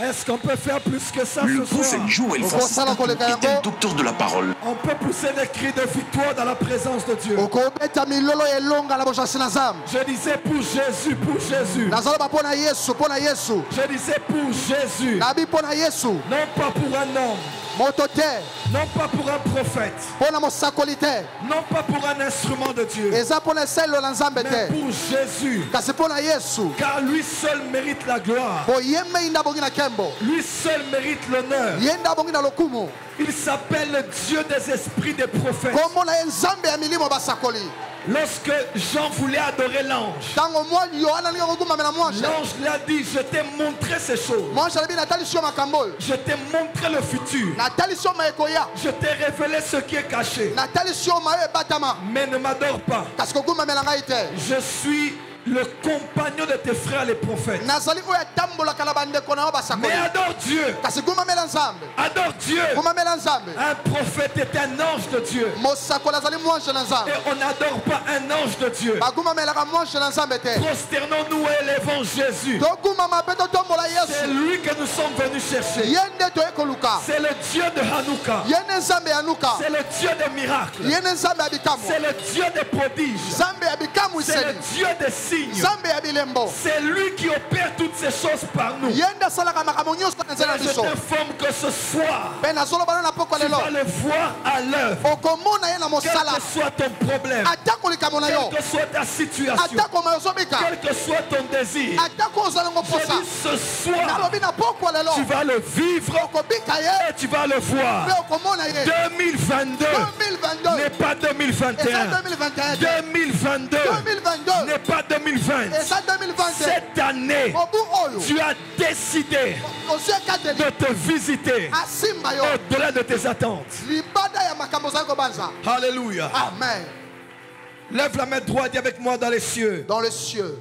Est-ce qu'on peut faire plus que ça Le ce soir? prophète Joël Francis Tatou est un docteur de la parole. On peut pousser des cris de victoire dans la présence de Dieu. Je disais pour Jésus, pour Jésus. Je disais pour Jésus. Non pas pour un homme. Non pas pour un prophète. Non pas pour un instrument de Dieu. Mais pour Jésus. Car lui seul mérite la gloire. Lui seul mérite l'honneur. Il s'appelle le Dieu des esprits des prophètes. Lorsque Jean voulait adorer l'ange, l'ange lui a dit, je t'ai montré ces choses. Je t'ai montré le futur. Je t'ai révélé ce qui est caché. Mais ne m'adore pas. Je suis le compagnon de tes frères les prophètes. Mais adore Dieu. Adore Dieu. Un prophète est un ange de Dieu. Et on n'adore pas un ange de Dieu. Prosternons-nous et élevons Jésus. C'est lui que nous sommes venus chercher. C'est le Dieu de Hanouka. C'est le Dieu des miracles. C'est le Dieu des prodiges. C'est le Dieu des signes. C'est lui qui opère toutes ces choses par nous. Je t'informe que ce soir, tu vas le voir à l'œuvre. Quel que soit ton problème, quelle que soit ta situation, quel que soit ton désir, je dis ce soir, tu vas le vivre et tu vas le voir. 2022 n'est pas 2021. 2022 n'est pas 2020. Cette année, tu as décidé de te visiter au-delà de tes attentes. Alléluia. Amen. Lève la main droite, dis avec moi dans les cieux. Dans les cieux.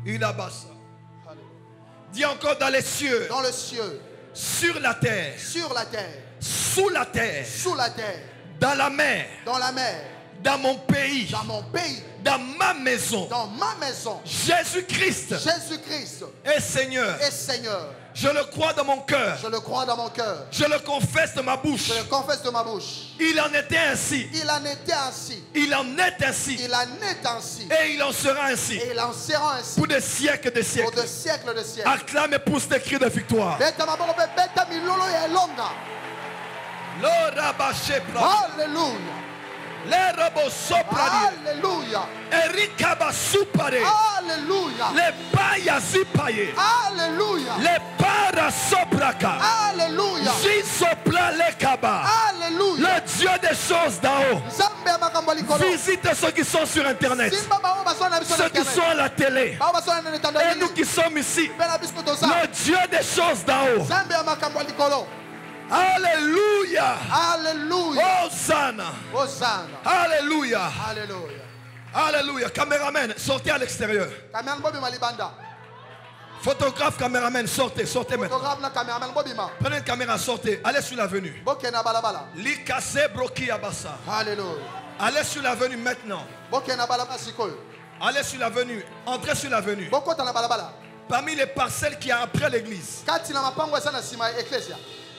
Il abat ça. Dis encore dans les cieux. Dans les cieux. Sur la terre. Sur la terre. Sous la terre. Sous la terre. Dans la mer. Dans la mer. Dans mon pays. Dans mon pays. Dans ma maison. Dans ma maison. Jésus-Christ. Jésus-Christ. est Seigneur. Est Seigneur. Je le crois dans mon cœur. Je le crois dans mon cœur. Je le confesse de ma bouche. Je le confesse de ma bouche. Il en était ainsi. Il en était ainsi. Il en est ainsi. Il en est ainsi. Et il en sera ainsi. Et il en sera ainsi. Pour des siècles de siècles. Pour des siècles de siècles. Acclame et pousse des cris de victoire. Alléluia. Les robots soprani. Alléluia. Erika basupare. Alléluia. Les payazipaye. Alléluia. Les parasopraka. Alléluia. Jisopla lekaba. Alléluia. Le Dieu des choses d'en haut. Visite ceux qui sont sur internet. Ceux qui sont à la télé. Et nous qui sommes ici. Le Dieu des choses d'en haut. Alléluia. Alléluia. Hosanna. Hosanna. Alléluia. Alléluia. Alléluia. Caméraman, sortez à l'extérieur. Photographe, caméraman, sortez, sortez maintenant. Prenez une caméra, sortez. Allez sur l'avenue. Likase broki abasa. Alléluia. Allez sur l'avenue maintenant. Allez sur l'avenue. Entrez sur l'avenue. Parmi les parcelles qu'il y a après l'église,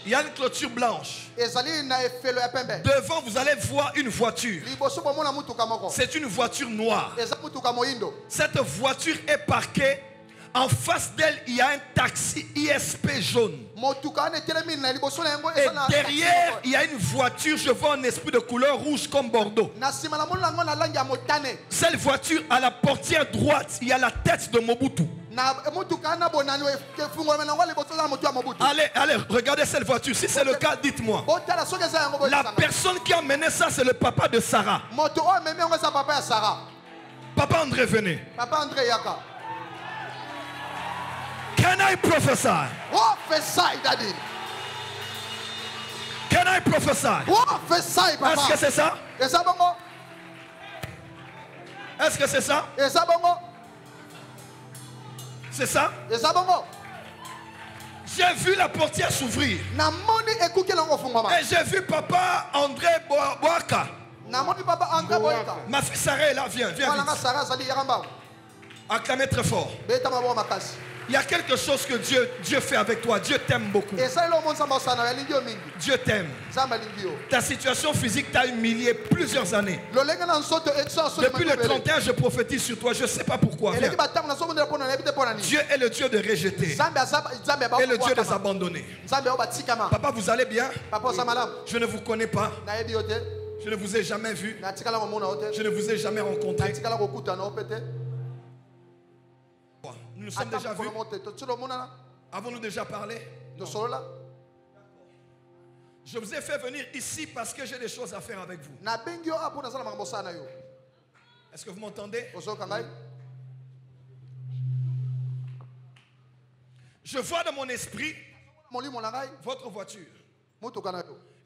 il y a une clôture blanche. Devant, vous allez voir une voiture. C'est une voiture noire. Cette voiture est parquée. En face d'elle, il y a un taxi ISP jaune. Et derrière, il y a une voiture, je vois un esprit de couleur rouge comme Bordeaux. Cette voiture, à la portière droite, il y a la tête de Mobutu. Allez, allez, regardez cette voiture. Si c'est le cas, dites-moi. La personne qui a mené ça, c'est le papa de Sarah. Papa André, venez. Papa André Yaka. Can I prophesy? Prophesy, Daddy. Can I prophesy? Prophesy, Papa. Est-ce que c'est ça? Est-ce que c'est ça? C'est ça? J'ai vu la portière s'ouvrir. Et j'ai vu Papa André Boaka. Ma fille Sarah est là, viens, viens vite. Acclamez très fort. Il y a quelque chose que Dieu fait avec toi. Dieu t'aime beaucoup. Dieu t'aime. Ta situation physique t'a humilié plusieurs années. Depuis le 31, je prophétise sur toi. Je ne sais pas pourquoi. Dieu est le Dieu de rejeter et le Dieu des abandonnés. Papa, vous allez bien? Je ne vous connais pas. Je ne vous ai jamais vu. Je ne vous ai jamais rencontré. Nous nous sommes déjà vus. Avons-nous déjà parlé? Je vous ai fait venir ici parce que j'ai des choses à faire avec vous. Est-ce que vous m'entendez? Je vois dans mon esprit votre voiture.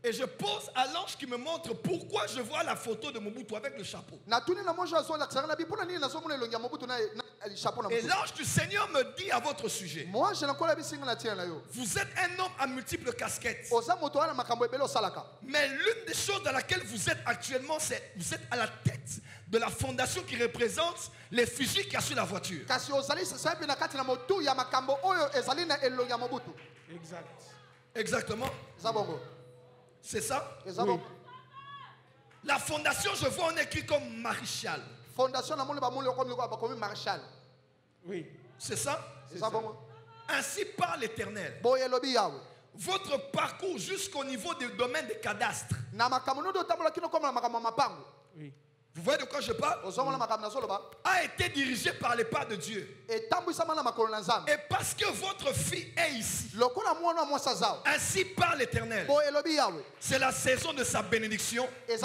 Et je pose à l'ange qui me montre pourquoi je vois la photo de Mobutu avec le chapeau. Et l'ange du Seigneur me dit à votre sujet: vous êtes un homme à multiples casquettes. Mais l'une des choses dans laquelle vous êtes actuellement, c'est vous êtes à la tête de la fondation qui représente les fusils qu'il y a sur la voiture. Exactement. C'est ça? Oui. La fondation, je vois, on écrit comme maréchal. Oui. C'est ça? C'est ça. Ainsi parle l'Éternel. Votre parcours jusqu'au niveau du domaine des cadastres. Oui. Vous voyez de quoi je parle? A été dirigé par les pas de Dieu. Et parce que votre fille est ici, ainsi parle l'Éternel. C'est la saison de sa bénédiction et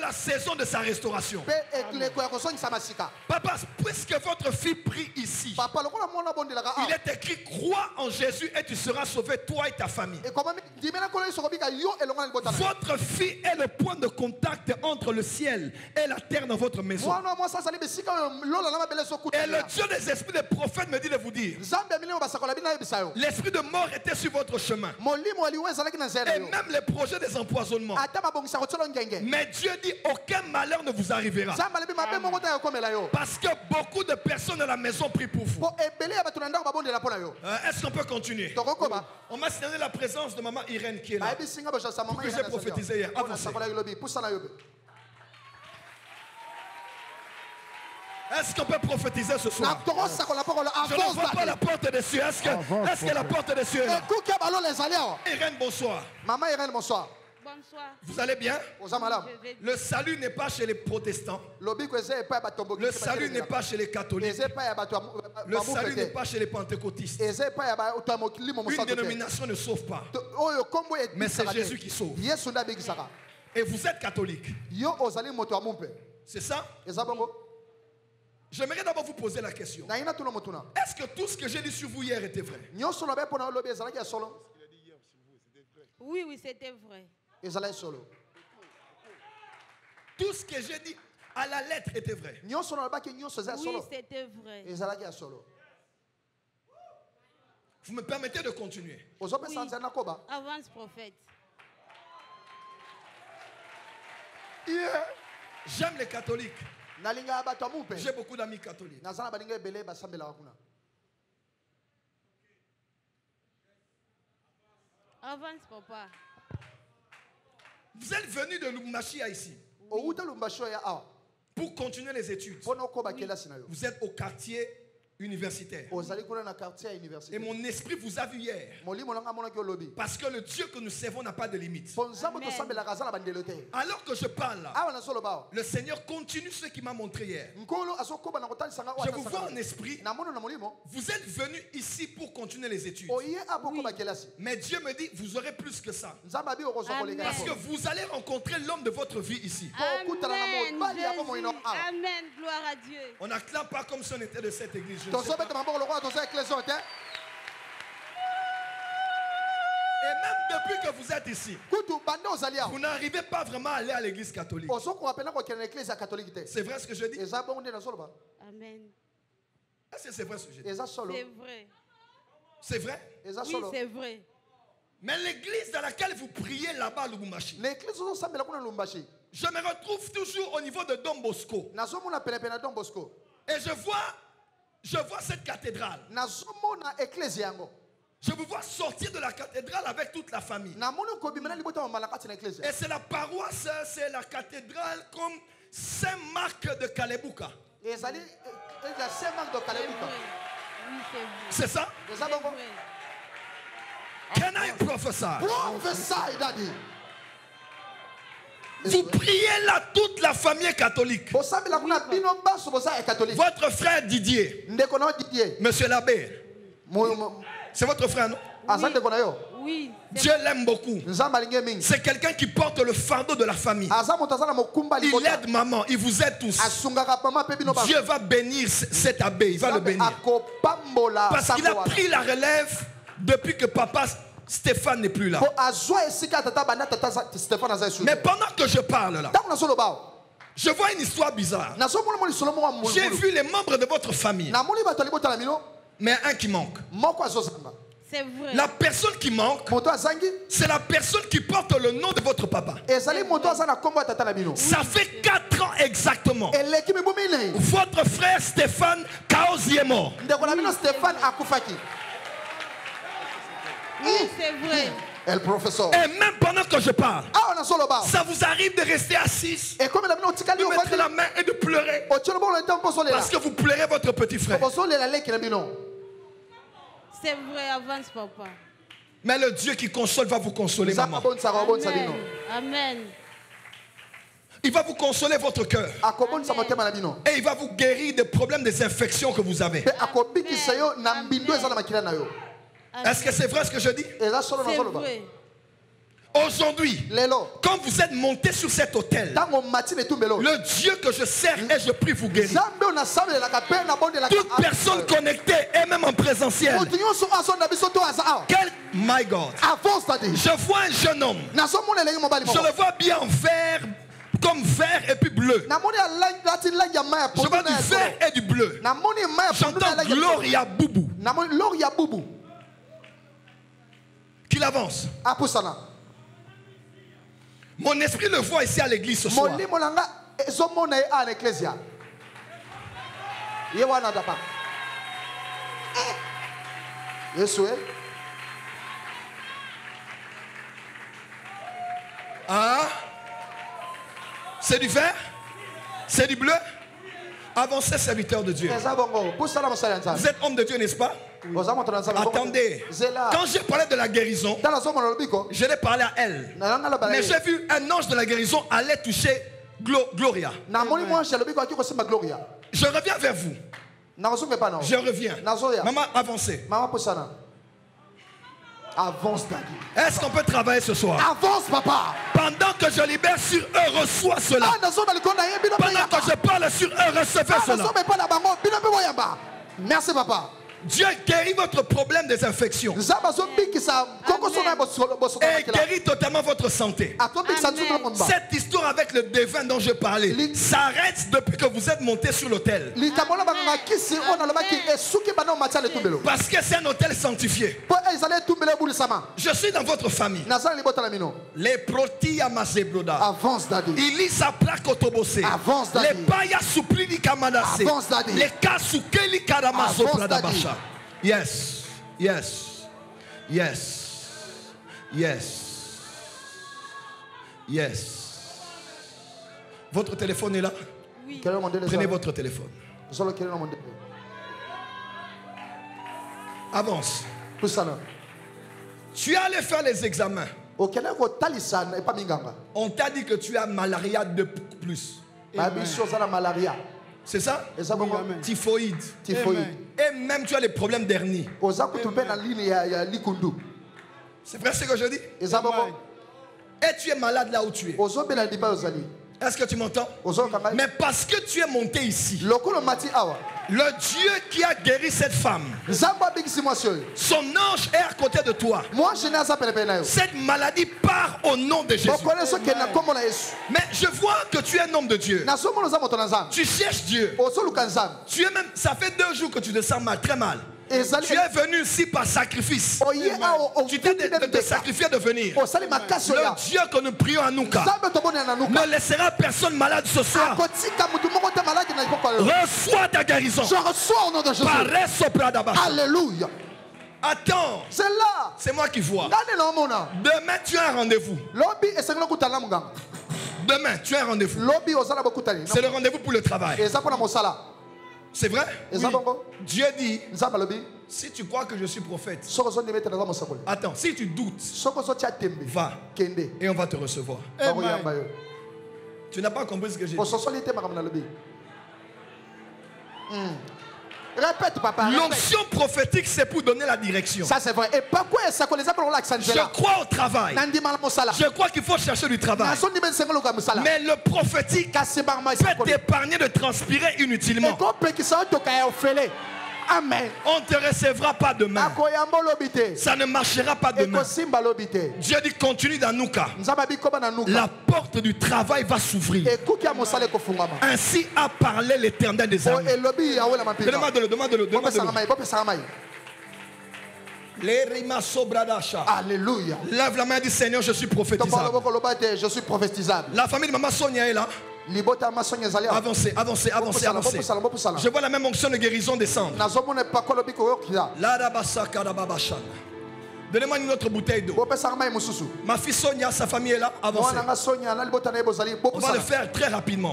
la saison de sa restauration. Papa, puisque votre fille prie ici, il est écrit: crois en Jésus et tu seras sauvé, toi et ta famille. Votre fille est le point de contact entre le ciel et la terre dans votre maison. Et le Dieu des esprits des prophètes me dit de vous dire: l'esprit de mort était sur votre chemin. Et même les projets des empoisonnements. Mais Dieu dit: aucun malheur ne vous arrivera. Parce que beaucoup de personnes dans la maison prient pour vous. Est-ce qu'on peut continuer? On m'a signalé la présence de maman Irène qui est là, pour que j'ai prophétisé hier. Avancez. Est-ce qu'on peut prophétiser ce soir? Je ne vois pas la porte des cieux. Est-ce que la porte des cieux est là? Irène, bonsoir. Maman Irène, bonsoir. Bonsoir. Vous allez bien? Le salut n'est pas chez les protestants. Le salut n'est pas chez les catholiques. Le salut n'est pas chez les pentecôtistes. Une dénomination ne sauve pas. Mais c'est Jésus qui sauve. Et vous êtes catholique. C'est ça? J'aimerais d'abord vous poser la question. Est-ce que tout ce que j'ai dit sur vous hier était vrai? Oui, oui, c'était vrai. Tout ce que j'ai dit à la lettre était vrai. Oui, c'était vrai. Vous me permettez de continuer? Oui. Avance, prophète. J'aime les catholiques. J'ai beaucoup d'amis catholiques. Avance, papa. Vous êtes venu de Lubumbashi à ici pour continuer les études. Vous êtes au quartier universitaire. Et mon esprit vous a vu hier. Parce que le Dieu que nous servons n'a pas de limite. Alors que je parle là, le Seigneur continue ce qu'il m'a montré hier. Je vous vois en esprit. Vous êtes venu ici pour continuer les études. Oui. Mais Dieu me dit: vous aurez plus que ça. Amen. Parce que vous allez rencontrer l'homme de votre vie ici. Amen. Amen. Gloire à Dieu. On n'acclame pas comme si on était de cette église. Et même depuis que vous êtes ici, vous n'arrivez pas vraiment à aller à l'église catholique. C'est vrai ce que je dis? Amen. Est-ce que c'est vrai ce que je dis? C'est vrai. C'est vrai? Oui, c'est vrai. Mais l'église dans laquelle vous priez là-bas à Lubumbashi, je me retrouve toujours au niveau de Don Bosco. Et je vois Je vois cette cathédrale. Je vous vois sortir de la cathédrale avec toute la famille. Et c'est la paroisse, c'est la cathédrale comme Saint-Marc de Kalebuka. C'est ça? Can I prophesy? Vous priez là toute la famille catholique. Votre frère Didier, monsieur l'abbé, c'est votre frère, non? Oui. Dieu l'aime beaucoup. C'est quelqu'un qui porte le fardeau de la famille. Il aide maman, il vous aide tous. Dieu va bénir cet abbé, il va le bénir. Parce qu'il a pris la relève depuis que papa Stéphane n'est plus là. Mais pendant que je parle là, je vois une histoire bizarre. J'ai vu les membres de votre famille, mais un qui manque. C'est vrai. La personne qui manque, c'est la personne qui porte le nom de votre papa. Ça fait 4 ans exactement. Votre frère Stéphane Kaozi est mort. Oui, c'est vrai. Et même pendant que je parle, ça vous arrive de rester assis, de mettre la main et de pleurer parce que vous pleurez votre petit frère. C'est vrai, avance papa. Mais le Dieu qui console va vous consoler, maman. Amen. Amen. Il va vous consoler votre cœur. Et il va vous guérir des problèmes, des infections que vous avez. Est-ce que c'est vrai ce que je dis? C'est vrai. Aujourd'hui, quand vous êtes monté sur cet autel, le Dieu que je sers et je prie vous guérir. Toute personne connectée et même en présentiel. My God. Je vois un jeune homme. Je le vois bien en vert, comme vert et puis bleu. Je vois du vert et du bleu. J'entends Gloria Boubou. Qu'il avance. Mon esprit le voit ici à l'église ce soir. Ah, c'est du vert? C'est du bleu? Avancez, serviteur de Dieu. Vous êtes homme de Dieu, n'est-ce pas? Attendez, quand j'ai parlé de la guérison, je l'ai parlé à elle. Mais j'ai vu un ange de la guérison aller toucher Gloria. Je reviens vers vous. Je reviens. Maman, avancez. Avance, Daddy. Est-ce qu'on peut travailler ce soir? Avance, papa. Pendant que je libère sur eux, reçois cela. Pendant que je parle sur eux, recevez cela. Merci, papa. Dieu guérit votre problème des infections. Et guérit totalement votre santé. Amen. Cette histoire avec le devin dont je parlais s'arrête depuis que vous êtes monté sur l'autel. Parce que c'est un hôtel sanctifié. Je suis dans votre famille. Les protia masebloda. Avance, Daddy. Il lit sa plaque autobossée. Avance, Daddy. Les paya soupli kamadase. Avance, Daddy. Les kasukeli karamaso Avance, Daddy. pradabasha. Yes, yes, yes, yes, yes. Votre téléphone est là? Oui. Prenez votre téléphone. Avance. Tu es allé faire les examens. On t'a dit que tu as malaria de plus. C'est ça? Typhoïde. Et même tu as les problèmes d'hernie. C'est vrai ce que je dis? Et tu es malade là où tu es. Est-ce que tu m'entends? Mais parce que tu es monté ici, le Dieu qui a guéri cette femme, son ange est à côté de toi. Cette maladie part au nom de Jésus. Mais je vois que tu es un homme de Dieu. Tu cherches Dieu. Tu es même, ça fait 2 jours que tu te sens mal, très mal. Tu es venu ici par sacrifice. Tu t'es de sacrifier de venir. Le Dieu que nous prions à Nouka ne laissera personne malade ce soir. Reçois ta guérison. Je reçois au nom de Jésus. Alléluia. Attends. C'est là. C'est moi qui vois. Demain, tu as un rendez-vous. Demain, tu as un rendez-vous. C'est le rendez-vous pour le travail. C'est vrai? Oui. Dieu dit, si tu crois que je suis prophète, attends, si tu doutes, va et on va te recevoir. Amen. Tu n'as pas compris ce que j'ai dit. Répète, papa. L'onction prophétique, c'est pour donner la direction. Ça, c'est vrai. Et pourquoi ça je crois au travail. Je crois qu'il faut chercher du travail. Mais le prophétique peut t'épargner de transpirer inutilement. Amen. On ne te recevra pas demain. Ça ne marchera pas demain. Dieu dit continue dans Nouka. La porte du travail va s'ouvrir. Ainsi a parlé l'Éternel des armées. Demande-le. Alléluia. Lève la main et dis Seigneur, je suis prophétisable. Je suis prophétisable. La famille de Maman Sonia est là. Avancez. Je vois la même onction de guérison descendre. Donnez-moi une autre bouteille d'eau. Ma fille Sonia, sa famille est là. Avancez. On va le faire très rapidement.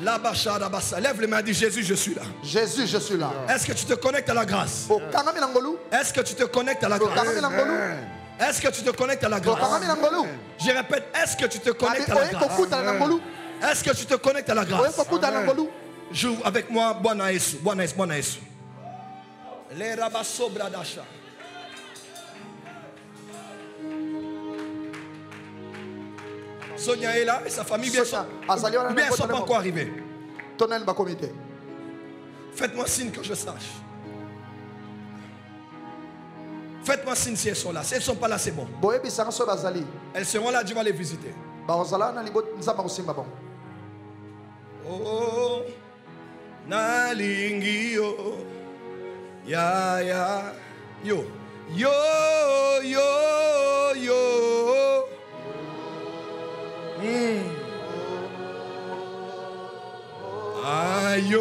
Lève les mains et dis Jésus, je suis là. Jésus, je suis là. Est-ce que tu te connectes à la grâce? Est-ce que tu te connectes à la grâce? Est-ce que tu te connectes à la grâce? Je répète, est-ce que tu te connectes à la grâce? Est-ce que tu te connectes à la grâce? Joue avec moi, Bwana Yesu. Les rabasso bradasha. Sonia est là et sa famille bien sont pas encore arrivés. Faites-moi signe que je sache. Faites-moi signe si elles sont là. Si elles ne sont pas là, c'est bon. Elles seront là, Dieu va les visiter. Oh, nalingi yo, ya ya, yo, ah yo.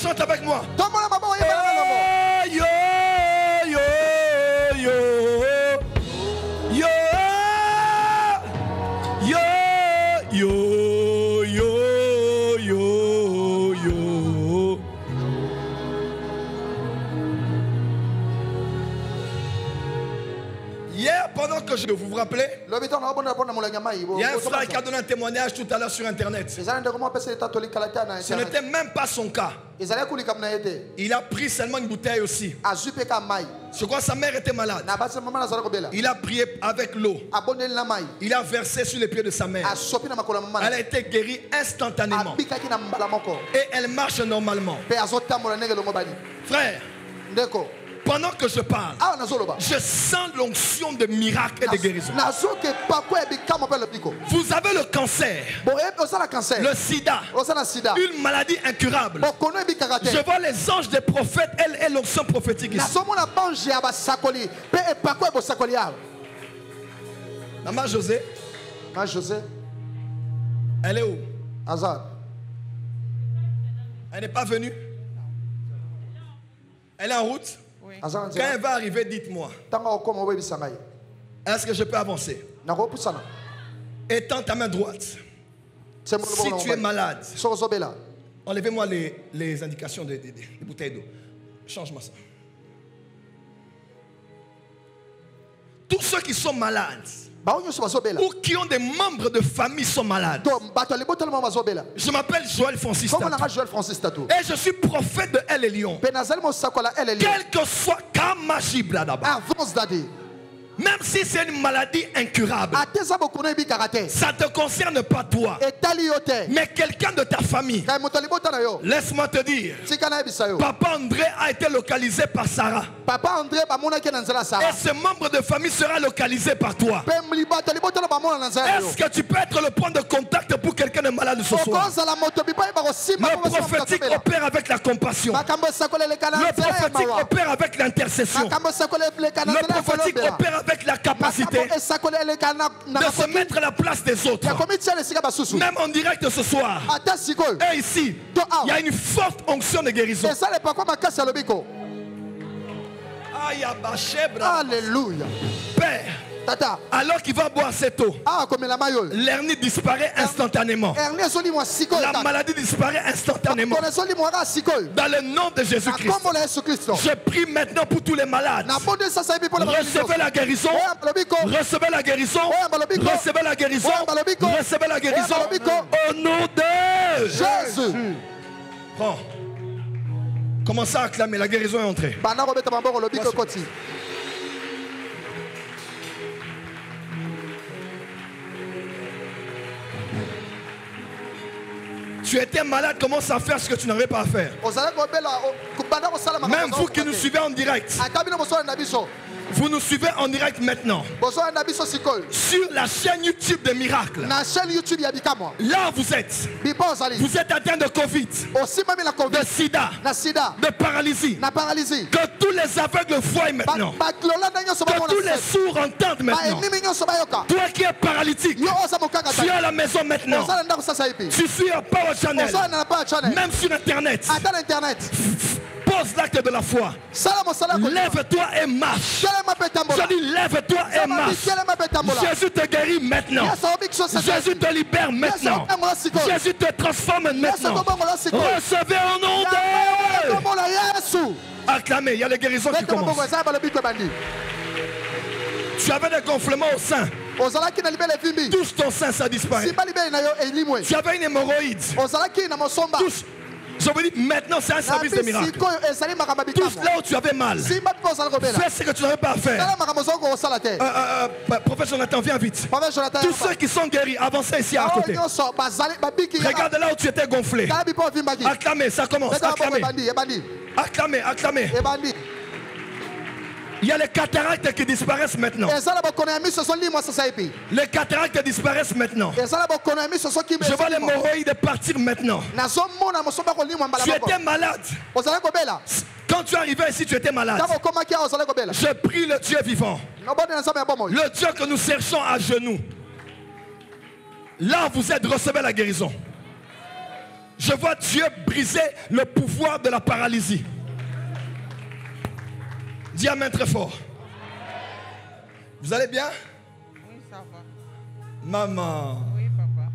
Chante avec moi. Hier, pendant que vous vous rappelez, il y a un frère qui a donné un témoignage tout à l'heure sur internet. Ce n'était même pas son cas. Il a pris seulement une bouteille aussi. Je crois que sa mère était malade. Il a prié avec l'eau. Il a versé sur les pieds de sa mère. Elle a été guérie instantanément. Et elle marche normalement. Frère, pendant que je parle, je sens l'onction de miracle et de guérison. Vous avez le cancer, le sida, une maladie incurable. Je vois les anges des prophètes et l'onction prophétique ici. Maman José, elle est où? Elle n'est pas venue? Elle est en route? Quand elle va arriver, dites-moi. Est-ce que je peux avancer? Étends ta main droite. Si tu es malade, enlevez-moi les indications des bouteilles d'eau. Change-moi ça. Tous ceux qui sont malades ou qui ont des membres de famille sont malades. Je m'appelle Joël Francis Tatou. Et je suis prophète de El Elyon. Quel que soit Kamajibladaba. Même si c'est une maladie incurable, ça ne te concerne pas toi, mais quelqu'un de ta famille. Laisse-moi te dire, Papa André a été localisé par Sarah. Et ce membre de famille sera localisé par toi. Est-ce que tu peux être le point de contact pour quelqu'un de malade ce soir? Le prophétique opère avec la compassion. Le prophétique opère avec l'intercession. Le prophétique opère avec la capacité de se mettre à la place des autres. Même en direct ce soir. Et ici, il y a une forte onction de guérison. Alléluia. Père, alors qu'il va boire cette eau, l'hernie disparaît instantanément. La maladie disparaît instantanément. Dans le nom de Jésus-Christ, je prie maintenant pour tous les malades. Recevez la guérison. Recevez la guérison. Recevez la guérison. Recevez la guérison. Au nom de Jésus. Prends. Commencez à acclamer. La guérison est entrée. Tu étais malade, commence à faire ce que tu n'avais pas à faire. Même vous qui nous suivez en direct, vous nous suivez en direct maintenant sur la chaîne YouTube de Miracles. Là vous êtes atteint de Covid, de sida, de paralysie. Que tous les aveugles voient maintenant. Que tous les sourds entendent maintenant. Toi qui es paralytique, tu es à la maison maintenant. Tu suis à Power Channel, même sur Internet. Pose l'acte de la foi. Lève-toi et marche. Je dis lève-toi et marche. Jésus te guérit maintenant. Jésus te libère maintenant. Jésus te transforme maintenant. Recevez au nom de Jésus. Acclamez, il y a les guérisons qui commencent. Tu avais des gonflements au sein. Touche ton sein, ça disparaît. Tu avais une hémorroïde. Touche. Je vous dis maintenant c'est un service de miracle. Touche là où tu avais mal. Fais ce que tu n'avais pas à faire. Prophète Jonathan, viens vite. Tous ceux qui sont guéris, avancez ici à côté. Regarde là où tu étais gonflé. Acclamez, ça commence. Acclamez. Acclamez, acclamez. Il y a les cataractes qui disparaissent maintenant. Les cataractes disparaissent maintenant. Je vois les hémorroïdes partir maintenant. Tu étais malade. Quand tu arrivais ici, tu étais malade. Je prie le Dieu vivant, le Dieu que nous cherchons à genoux. Là, vous êtes, recevez la guérison. Je vois Dieu briser le pouvoir de la paralysie. Dis amen très fort. Vous allez bien? Oui, ça va. Maman. Oui, papa.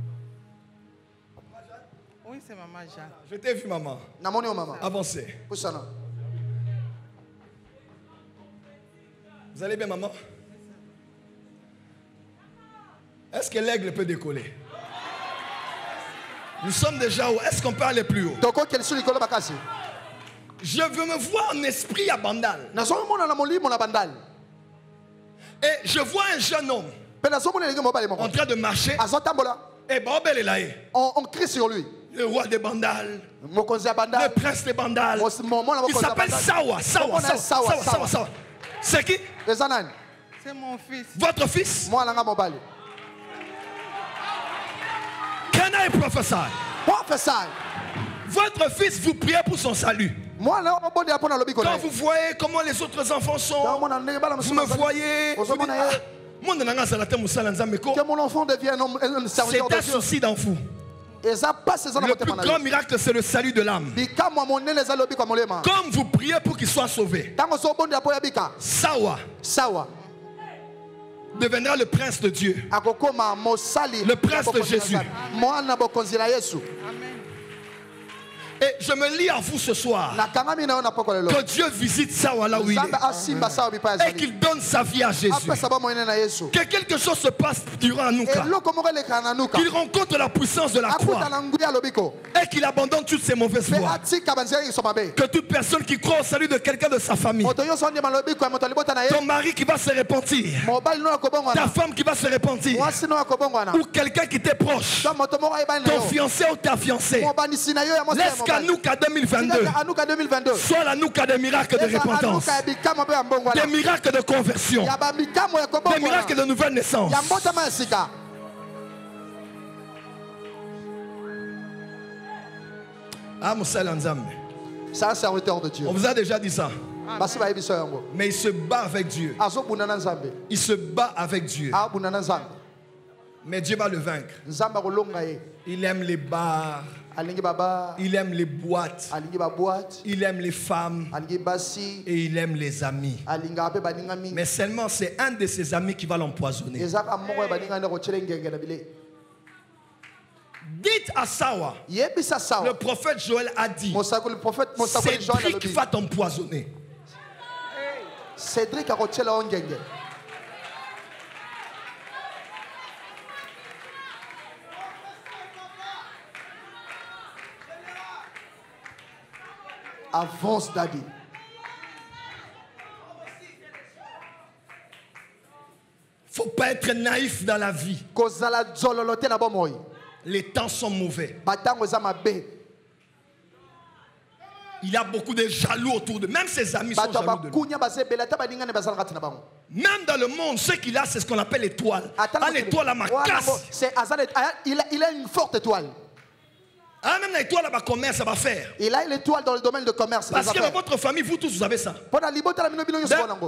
Oui, c'est maman Jeanne. Je t'ai vu, maman. Avancez. Vous allez bien, maman? Est-ce que l'aigle peut décoller? Nous sommes déjà où? Est-ce qu'on peut aller plus haut? Je veux me voir en esprit à Bandal. Et je vois un jeune homme en train de marcher. Et Babel est là. On crie sur lui. Le roi des Bandal. Le prince des Bandal. Il s'appelle Sawa. Sawa. C'est qui? C'est mon fils. Votre fils? Can I prophesy? Votre fils, vous priez pour son salut. Quand vous voyez comment les autres enfants sont, vous me voyez, vous dites, que mon enfant devienne un serviteur de c'est un Dieu. souci dans vous. Le plus grand miracle, c'est le salut de l'âme. Comme vous priez pour qu'il soit sauvé, Sawa deviendra le prince de Dieu, le prince de Jésus. Amen. Et je me lie à vous ce soir. Que Dieu visite ça là où il est. Et qu'il donne sa vie à Jésus. Que quelque chose se passe durant Hanouka. Qu'il rencontre la puissance de la croix. Et qu'il abandonne toutes ses mauvaises voies. Que toute personne qui croit au salut de quelqu'un de sa famille. Ton mari qui va se repentir. Ta femme qui va se repentir. Ou quelqu'un qui t'est proche. Ton fiancé ou ta fiancée. Laisse qu'Hanouka 2022 soit la Hanouka des miracles de repentance. Des miracles de conversion. Des miracles de nouvelle naissance. C'est un serviteur de Dieu. On vous a déjà dit ça. Mais il se bat avec Dieu. Il se bat avec Dieu. Mais Dieu va le vaincre. Il aime les bars. Il aime les boîtes. Il aime les femmes. Et il aime les amis. Mais seulement c'est un de ses amis qui va l'empoisonner. Dites à Sawa, le prophète Joël a dit, Cédric va t'empoisonner. Cédric a retiré la ongenge. Avance, Daddy. Faut pas être naïf dans la vie. Les temps sont mauvais. Il y a beaucoup de jaloux autour de lui. Même ses amis sont jaloux de lui. Même dans le monde, ce qu'il a, c'est ce qu'on appelle l'étoile. L'étoile à ma casse. Il a une forte étoile. Même l'étoile à commerce, ça va faire. Il a l'étoile dans le domaine de commerce. Parce que dans votre famille, vous tous, vous avez ça.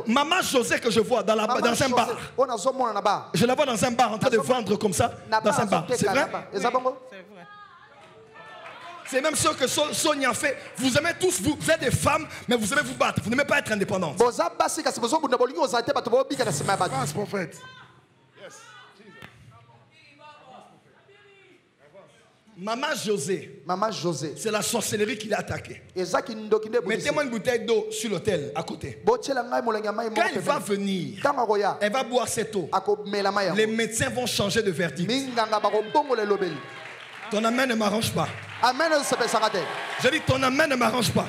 Maman José que je vois dans un bar. Je la vois dans un bar en train de vendre comme ça. Dans un bar. C'est vrai? C'est vrai. C'est même ce que Sonia fait. Vous aimez tous, vous êtes des femmes, mais vous aimez vous battre. Vous n'aimez pas être indépendante. Pense, prophète. Maman José, c'est la sorcellerie qui l'a attaqué. Mettez-moi une bouteille d'eau sur l'autel à côté. Quand il va venir, elle va boire cette eau. Les médecins vont changer de verdict. Ton amen ne m'arrange pas. Je dis ton amen ne m'arrange pas.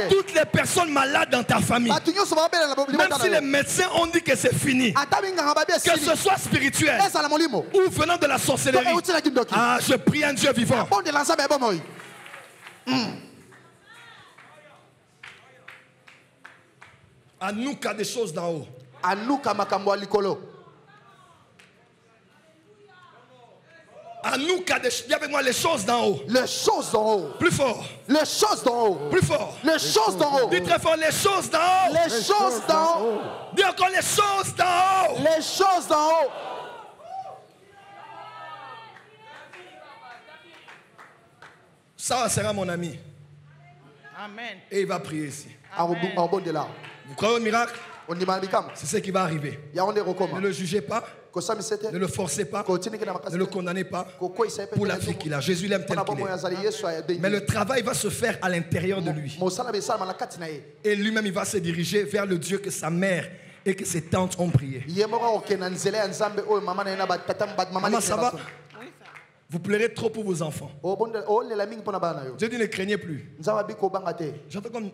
Toutes les personnes malades dans ta famille, même si les médecins ont dit que c'est fini, que ce soit spirituel ou venant de la sorcellerie, je prie un Dieu vivant. Hanouka des choses d'en haut. Hanouka, dis avec moi les choses d'en haut. Les choses d'en haut. Plus fort. Les choses d'en haut. Plus fort. Les choses d'en haut. Dis très fort les choses d'en haut. Les choses d'en haut. Dis encore les choses d'en haut. Les choses d'en haut. Ça sera mon ami. Amen. Et il va prier ici. Vous croyez au miracle? C'est ce qui va arriver. Ne le jugez pas. Ne le forcez pas. Ne le condamnez pas pour la vie qu'il a. Jésus l'aime tel qu'il est. Mais le travail va se faire à l'intérieur de lui. Et lui-même, il va se diriger vers le Dieu que sa mère et que ses tantes ont prié. Maman, ça va? Vous pleurez trop pour vos enfants. Dieu dit ne craignez plus. J'entends comme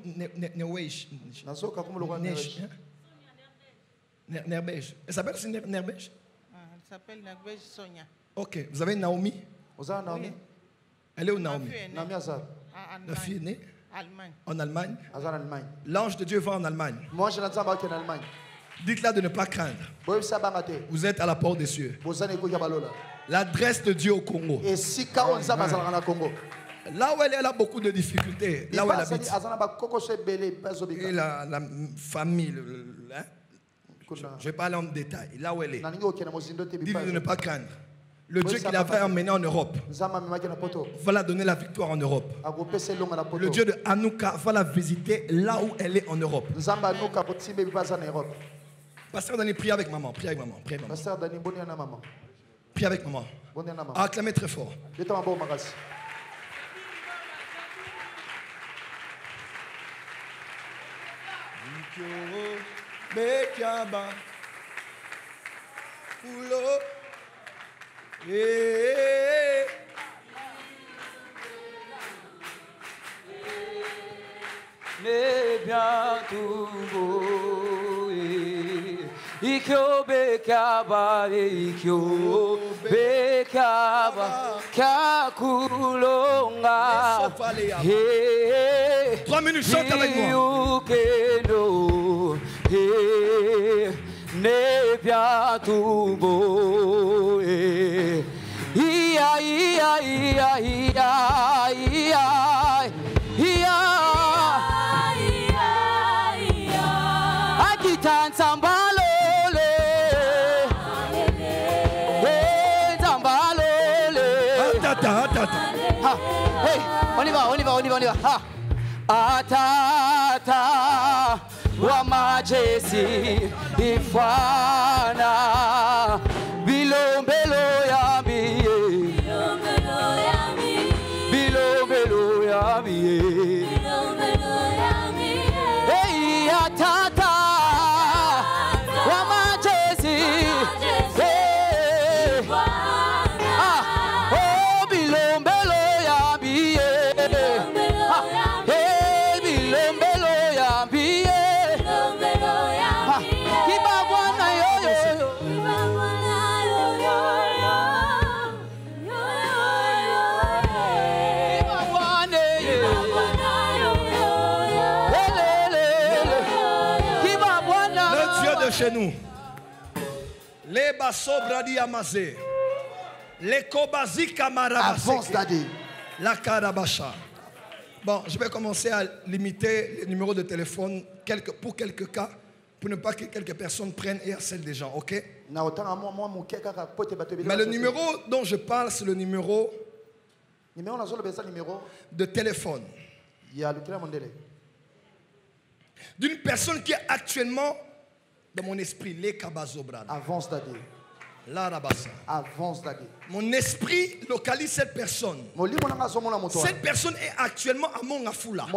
Nerbège. Elle s'appelle aussi Nerbège? Elle s'appelle Nerbège Sonia. Ok. Vous avez Naomi? Oui. Elle est où Naomi? La fille est née? Allemagne. En Allemagne? L'ange de Dieu va en Allemagne. Dites-la de ne pas craindre. Vous êtes à la porte des cieux. L'adresse de Dieu au Congo. Là où elle a beaucoup de difficultés, là où elle habite. Et la famille, je vais pas aller en détail. Là où elle est. Dis-lui de ne pas craindre. Le Dieu qui l'avait emmené en Europe va la donner la victoire en Europe. Le Dieu de Hanouka va la visiter là où elle est en Europe. Pasteur Dani, prie avec maman. Prie avec maman. Prie avec maman. Prie avec maman. Acclamez très fort. Bekaba. Ulo. Ikyo bekaba, ikyo bekaba, kakulonga. 3 minutes, chante avec moi. Ne biatubo, ia ia ia ia ia ia. Akitanza mbalole, tambalole. Attends. Ha, hey, on y va. Ha. Atata wa majesi ifana bilombelo yami, bilombelo yami. Hey, atata wa majesi, hey, oh bilombelo yami, hey bilombelo yami, kiba bwana yo yo yo. Chez nous, les basobradi amazé, les kobazi kamarabaseke, la karabasha. Bon, je vais commencer à limiter les numéros de téléphone pour quelques cas, pour ne pas que quelques personnes prennent et harcèlent des gens, ok? Mais le numéro dont je parle, c'est le numéro de téléphone d'une personne qui est actuellement dans mon esprit, les kabazobrada. Avance d'adi. Avance d'adi. Mon esprit localise cette personne. Cette personne est actuellement à Mongafula.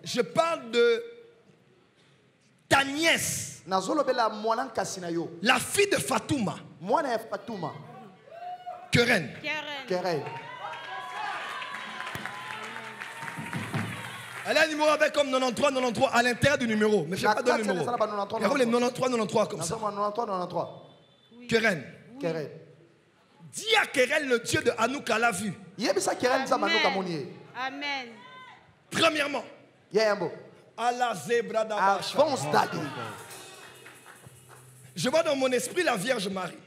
Je parle de ta nièce, la fille de Fatouma. Keren. Elle a un numéro avec comme 93 à l'intérieur du numéro. Mais je n'ai pas donné le numéro. Il y a les 93 comme ça. Keren. Dis à Keren, le Dieu de Anouk l'a vu. Amen. Premièrement, à la zébra d'Abacha. Je vois dans mon esprit la Vierge Marie.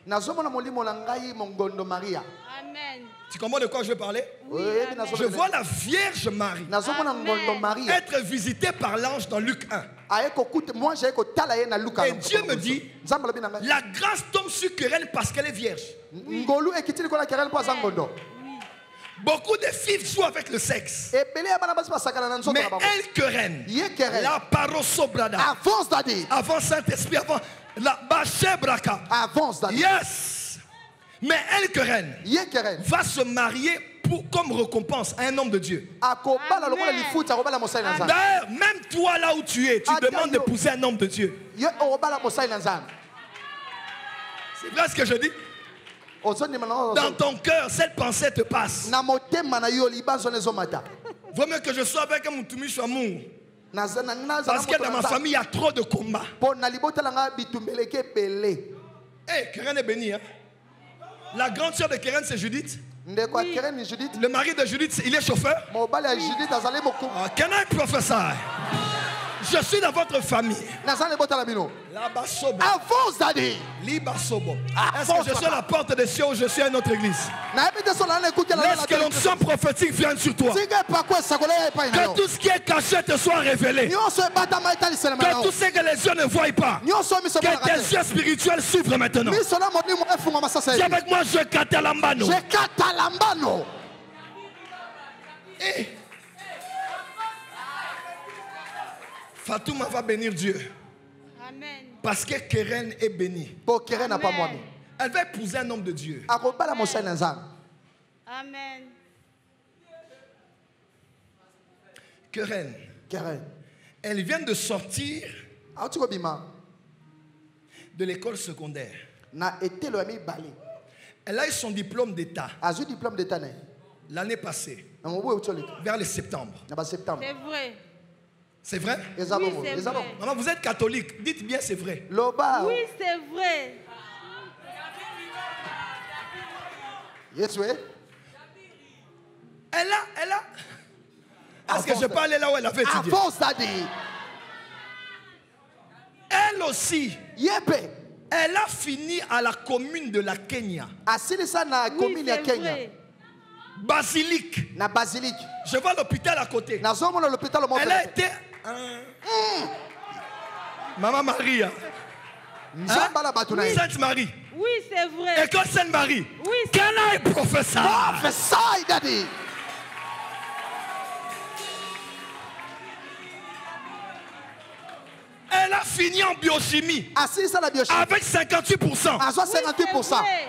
Amen. Tu comprends de quoi je veux parler? Oui, je vois la Vierge Marie être visitée par l'ange dans Luc 1. Et Dieu me dit, la grâce tombe sur Keren parce qu'elle est vierge. Beaucoup de filles jouent avec le sexe. Mais elle, Keren, la parosobrada, avant Saint-Esprit, avant la Bachebraka, yes. Mais elle, Keren, va se marier comme récompense à un homme de Dieu. D'ailleurs, même toi là où tu es, tu demandes d'épouser un homme de Dieu. C'est vrai ce que je dis? Dans ton cœur, cette pensée te passe. Vaut mieux que je sois avec un Moutoumi Chamou. Parce que dans ma famille, il y a trop de combats. Hey, Keren est béni, hein? La grande sœur de Keren, c'est Judith. Oui. Le mari de Judith, il est chauffeur. Can I prophesy? Je suis dans votre famille. Avance, Daddy. Est-ce que je suis à la porte des cieux ou je suis à une autre église? Laisse que l'onction prophétique vienne sur toi. Que tout ce qui est caché te soit révélé. Que tout ce que les yeux ne voient pas. Que tes yeux spirituels s'ouvrent maintenant. Dis avec moi, je katalambano. Fatouma va bénir Dieu. Amen. Parce que Keren est bénie. Elle va épouser un homme de Dieu. Amen. Keren. Elle vient de sortir Auti kobima. de l'école secondaire. Na etelo ya mibale. Elle a eu son diplôme d'état Azui diplôme d'état ne. l'année passée, Na mobu utoli. vers le septembre. Na ba septembre. C'est vrai. C'est vrai? Ezabo. Oui, c'est Ezabo. vrai. Maman, vous êtes catholique. Dites bien c'est vrai. Loba. Oui, c'est vrai. Yes oui. Elle a. Est-ce que je peux aller là où elle avait étudié? Avance daddy. Elle aussi, Yepe. elle a fini à la commune de la Kenya. Asilisa na Oui, commune ya c'est Kenya. vrai. Basilique. Na basilique. Je vois l'hôpital à côté. Na zomo na l'hôpital mo. Elle a été. Maman Marie. Nzamba la batu na ye. Sainte Marie. Oui, c'est vrai. École Sainte Marie. Oui, c'est Quel a est professeur? Professeur daddy. Elle a fini en biochimie Asilisa la biochimie. avec 58%. Azo c'est 58%. vrai.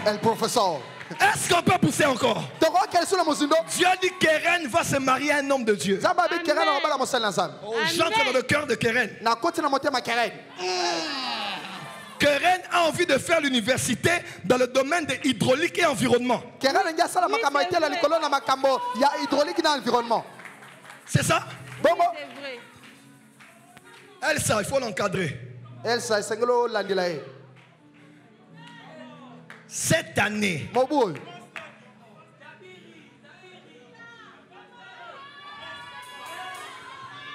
El professeur. Est-ce qu'on peut pousser encore? Toko quel sur le mozindo? Dieu dit qu'Eren va se marier à un homme de Dieu. Zamba be keren na Amen. bala mosala nzambe. Oh, j'entre dans le cœur de Keren. Na koti na motema keren. Keren a envie de faire l'université dans le domaine de hydraulique et environnement. Keren ngia sala Oui, makambo c'est etela vrai. likolo na makambo ya hydraulique na environnement. C'est ça? Bongo. C'est vrai. Elle, ça, il faut l'encadrer. Elsa esengelo landila ye. Cette année, Mobu.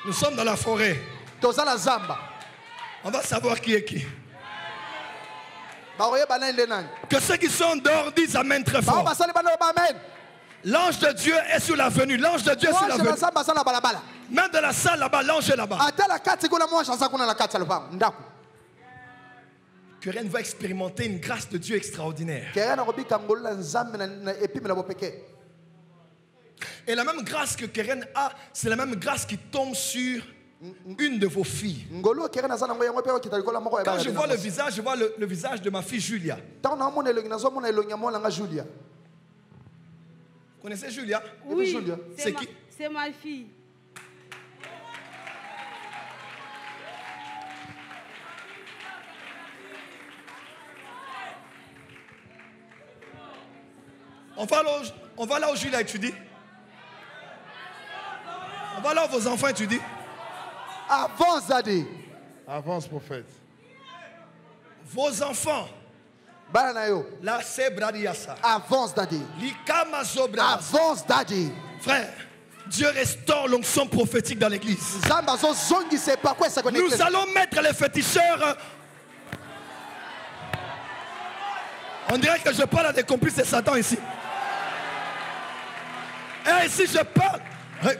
nous sommes dans la forêt. Tozala zamba. On va savoir qui est qui. Baroye bana inde nani. Que ceux qui sont dehors disent Amen très Bao fort. basali bana ba amen. L'ange de Dieu est sur la venue. L'ange de Dieu est sur Moi la je venue. basala basala balabala. Même dans la salle là-bas, l'ange est là-bas. Atala kati kuna moi chansa kuna na kati ya lupango. Ndako. Keren va expérimenter une grâce de Dieu extraordinaire. Keren robika ngolo na nzambe na epime la bopeke. Et la même grâce que Keren a, c'est la même grâce qui tombe sur une de vos filles. Ngolo Keren azana ngoya ngope ko kitalikola moko ya Quand bala. je vois le visage, je vois le visage de ma fille Julia. Tant na mona elongi nazo mona elongi mona nga Julia. Vous connaissez Julia? Oui, Julia. C'est qui? C'est ma fille. On va là où Julia étudie. On va là où vos enfants étudient. Avance daddy. Avance, prophète. Vos enfants. Bana na yo. Là, c'est Bradiassa. Avance daddy. Likama Zobra. Avance daddy. Frère, Dieu restaure l'onction prophétique dans l'église. Zamba zo zongi c'est pas quoi ça connaît. Nous allons mettre les féticheurs. On dirait que je parle à des complices de Satan ici. Et ici je parle.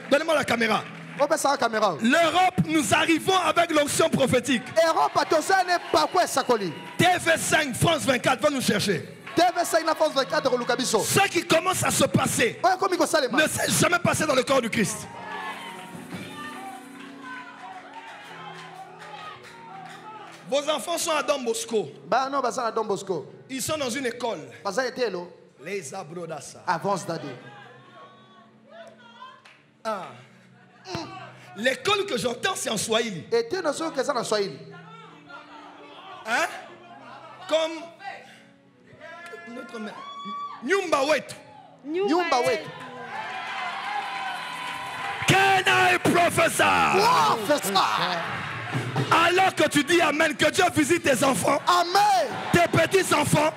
Donnez-moi la caméra. On peut ça la caméra. L'Europe, nous arrivons avec l'onction prophétique. Europe atosane n'est pas quoi ça connaît. TV5, France 24, va nous chercher. TV5 la France 24 au Lukabiso. Ce qui commence à se passer Ouais comme il salema. ne s'est jamais passé dans le corps du Christ. Vos enfants sont à Don Bosco. Bah non basana Don Bosco. Ils sont dans une école. Basana etelo. Les Abrodassa. Avance daddy. Ah. L'école que j'entends, c'est en Swahili. Et tu ne sais que ça en Swahili. Hein? Comme notre mère. Nyumba wetu. Nyumba wetu. Kena est professeur. Wow, fais ça. Alors que tu dis Amen, que Dieu visite tes enfants, Amen. tes petits-enfants,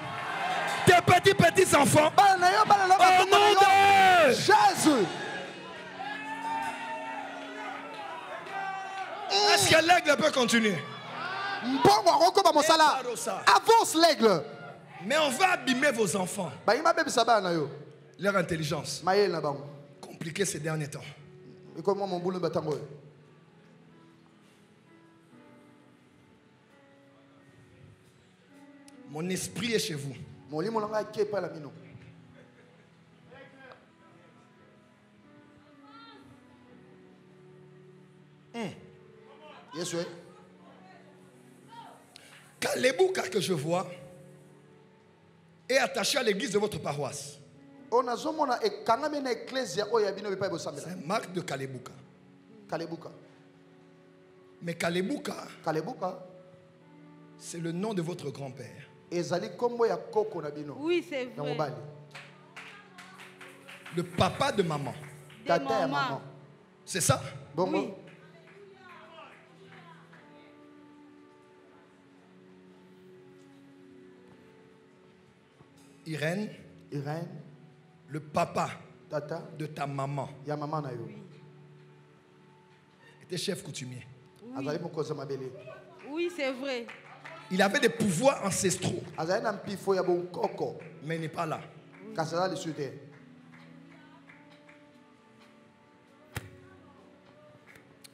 tes petits-petits-enfants. Bana yo bana Au nom de Jésus. Est-ce que l'aigle peut continuer? Mbongo roko ba mosala. Avance l'aigle. Mais on va abîmer vos enfants. Ba ima bebe sabana yo. Leur intelligence. Mayel na bango. Compliqué ces derniers temps. Et comment mon boulot batango. Mon esprit est chez vous. Mon limo langa ke pa la mino. Yes oui. Kalebouka que je vois est attaché à l'église de votre paroisse. On a zomona e kangame na ecclesia o ya bino bipa bosambela. C'est Marc de Kalebouka. Kalebuka. Mais Kalebuka, Kalebuka. c'est le nom de votre grand-père. Ezali kombo ya koko na bino. Oui, c'est vrai. Le papa de maman. Tata ya maman. C'est ça? Bongo. Oui. Irène, le papa tata de ta maman ya maman na yo. était chef coutumier. Oui, oui, c'est vrai. Il avait des pouvoirs ancestraux. Mais il n'est pas là.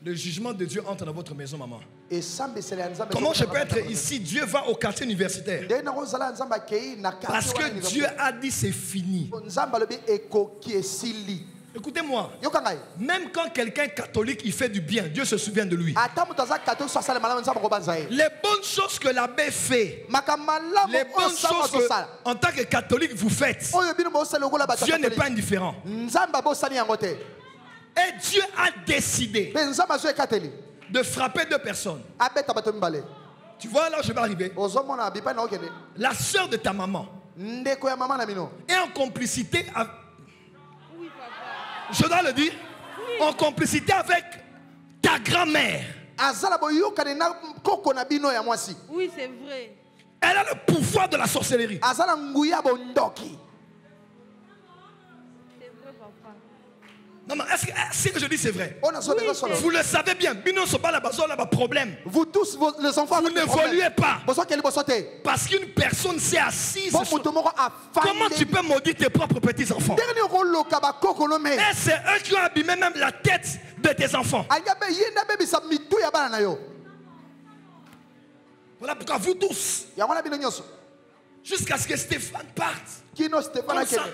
Le jugement de Dieu entre dans votre maison, maman. Comment je peux être ici? Dieu va au quartier universitaire. Parce que Dieu a dit c'est fini. Écoutez-moi. Même quand quelqu'un catholique il fait du bien, Dieu se souvient de lui. Les bonnes choses que l'abbé fait, les bonnes choses que, en tant que catholique vous faites, Dieu n'est pas indifférent. Et Dieu a décidé de frapper deux personnes. Tu vois là où je vais arriver? La sœur de ta maman est en complicité avec... Je dois le dire, en complicité avec ta grand-mère. Oui, c'est vrai. Elle a le pouvoir de la sorcellerie. C'est vrai, papa. Non, mais est-ce que ce que je dis c'est vrai? Oui, vous le savez bien. Problème. Vous tous, les enfants, vous n'évoluez pas. Parce qu'une personne s'est assise. Comment tu peux maudire tes propres petits-enfants? Et c'est eux qui ont abîmé même la tête de tes enfants. Voilà pourquoi vous tous, jusqu'à ce que Stéphane parte, comme ça,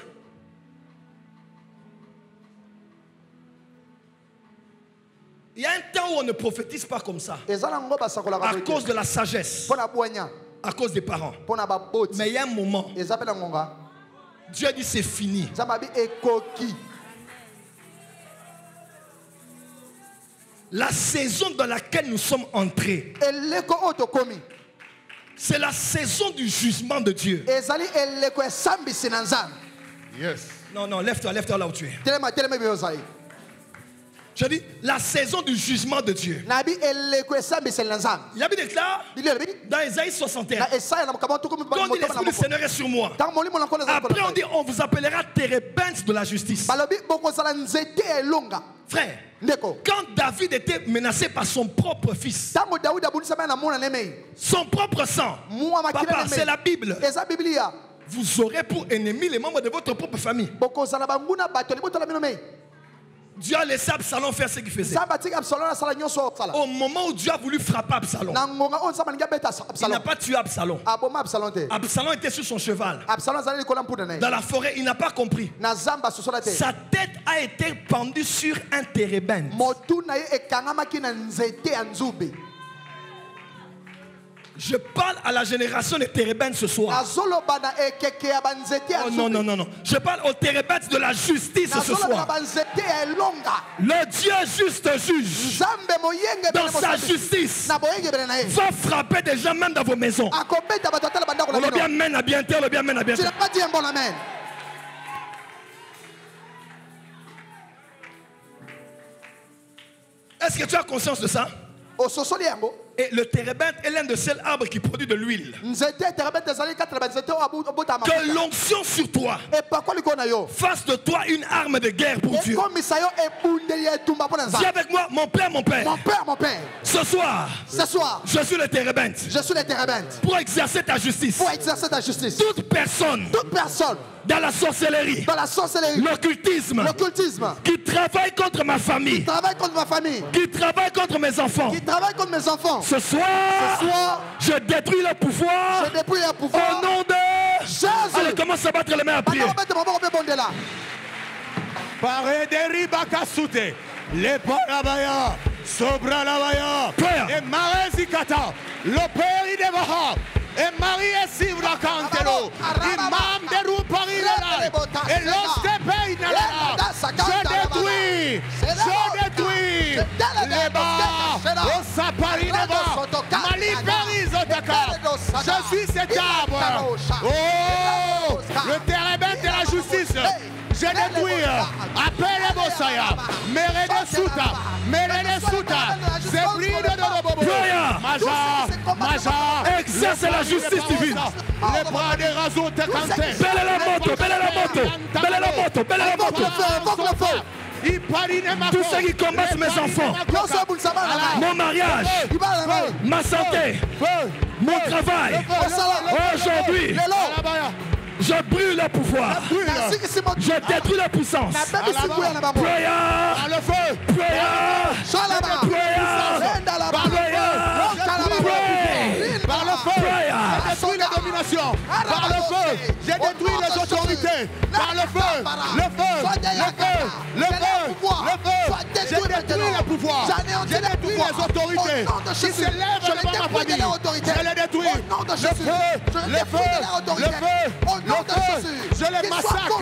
il y a un temps où on ne prophétise pas comme ça. À cause de la sagesse. À cause des parents. Mais il y a un moment. Dieu a dit c'est fini. La saison dans laquelle nous sommes entrés, c'est la saison du jugement de Dieu. Yes. Non, lève-toi là où tu es. Je dis la saison du jugement de Dieu. Il a déclaré dans Ésaïe 61. Quand on dit l'Esprit du Seigneur est sur moi. Après on dit on vous appellera térébinthe de la justice. Frère, quand David était menacé par son propre fils, son propre sang, papa, c'est la Bible. Vous aurez pour ennemis les membres de votre propre famille. Dieu a laissé Absalom faire ce qu'il faisait. Au moment où Dieu a voulu frapper Absalom, il n'a pas tué Absalom. Absalom était sur son cheval. Dans la forêt, il n'a pas compris. Sa tête a été pendue sur un térébinthe. Je parle à la génération des térébinthes ce soir. Oh non. Je parle aux térébinthes de la justice ce soir. Le Dieu juste juge dans sa justice va frapper des gens même dans vos maisons. On le bien mène à bientôt, le bien mène à bientôt. Est-ce que tu as conscience de ça? Et le térébinthe est l'un de ces arbres qui produit de l'huile. Que l'onction sur toi fasse de toi une arme de guerre pour Dieu. Dis avec moi, mon père. Ce soir, je suis le térébinthe. Pour exercer ta justice. Toute personne dans la sorcellerie, l'occultisme, qui travaille contre ma famille, qui travaille contre mes enfants, ce soir, je détruis le pouvoir, au nom de Jésus. Allez, commence à battre les mains à prier. Le parabaya, sobra la baya, et marezikata, le père de Baha, et Marie Sivra Cantelo, imam de Ruparila, et l'os de Peinala, je détruis Je suis cet arbre. Oh, le térébin de la justice. Je détruis. Appelle Bosaya. Merede Souta. Merede Souta. Zebride de Bobo. Maja. Exerce la justice divine. Les bras des raseaux te cantent. Belle la moto. Belle la moto. Belle la moto. Belle la moto. Tous ceux qui combattent mes enfants, mon mariage, ma santé, mon travail, aujourd'hui, je brûle le pouvoir. Je détruis la puissance. Prière. Par le feu. Prière. Par le feu. J'ai détruit la domination. Par le feu. J'ai détruit les autorités. Par le feu. Le feu. Le feu. Le feu. Le feu. J'ai détruit le pouvoir. J'ai détruit les autorités. Qui s'élèvent devant ma famille. Je les détruis. Le feu. Le feu. Le feu. Le feu. Je les massacre.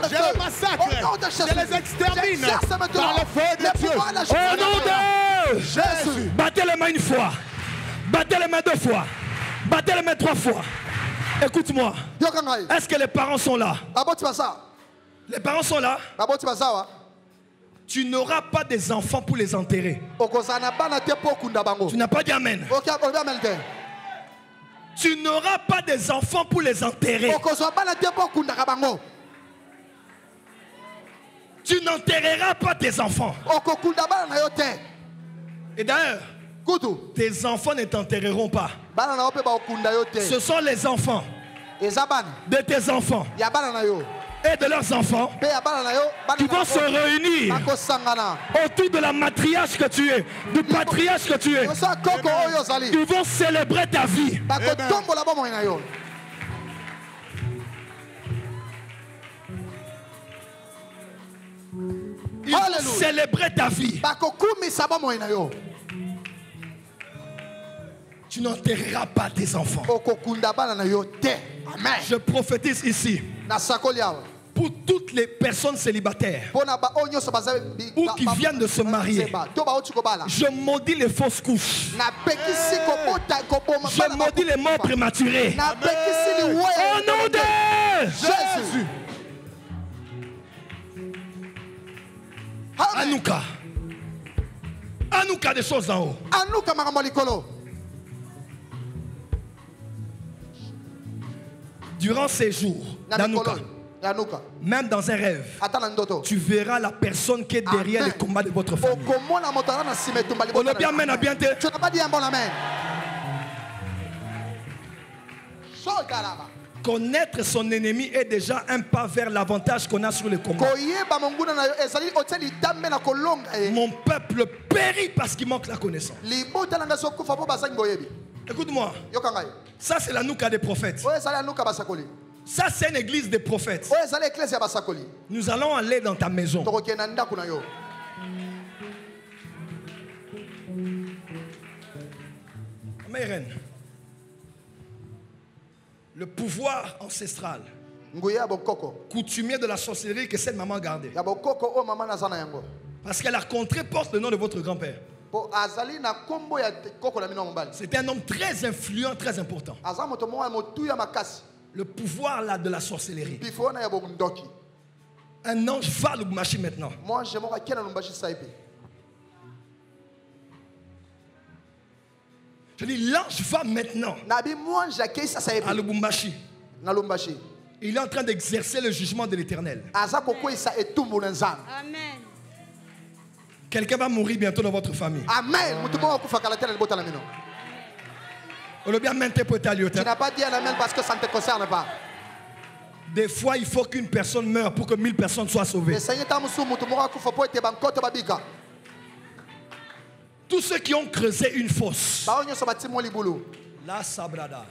Je les massacre. Je les extermine. Par le feu de Dieu. Au nom de Jésus. Battez les mains une fois. Battez les mains 2 fois. Battez les mains 3 fois. Écoute-moi. Est-ce que les parents sont là? Les parents sont là. Tu n'auras pas des enfants pour les enterrer. Tu n'as pas dit amen. Tu n'auras pas des enfants pour les enterrer. Tu n'enterreras pas tes enfants. Et d'ailleurs, tes enfants ne t'enterreront pas. Ce sont les enfants de tes enfants et de leurs enfants qui vont se réunir autour de la matriarche que tu es, du patriarche que tu es. Ils vont célébrer ta vie. Ils vont célébrer ta vie. Tu n'enterreras pas tes enfants. Je prophétise ici pour toutes les personnes célibataires ou qui viennent de se marier. Je maudis les fausses couches. Je maudis les morts prématurés. Au nom de Jésus. Anouka. Anouka des choses en haut. Durant ces jours, d'Anouka, même dans un rêve, tu verras la personne qui est derrière les combats de votre famille. On a bien amen à bien te. Connaître son ennemi est déjà un pas vers l'avantage qu'on a sur le combat. Mon peuple périt parce qu'il manque la connaissance. Écoute-moi. Ça, c'est la nouka des prophètes. Ça, c'est une église des prophètes. Nous allons aller dans ta maison. Amen. Le pouvoir ancestral, coutumier de la sorcellerie que cette maman gardait. Parce qu'elle a contré porte le nom de votre grand-père. C'était un homme très influent, très important. Le pouvoir là de la sorcellerie. Un ange va à Lubumbashi maintenant. Je dis l'ange va maintenant à Lubumbashi. Il est en train d'exercer le jugement de l'Éternel. Amen. Quelqu'un va mourir bientôt dans votre famille. Amen. Tu n'as pas dit amen parce que ça ne te concerne pas. Des fois, il faut qu'une personne meure pour que 1000 personnes soient sauvées. Tous ceux qui ont creusé une fosse. La sabrada.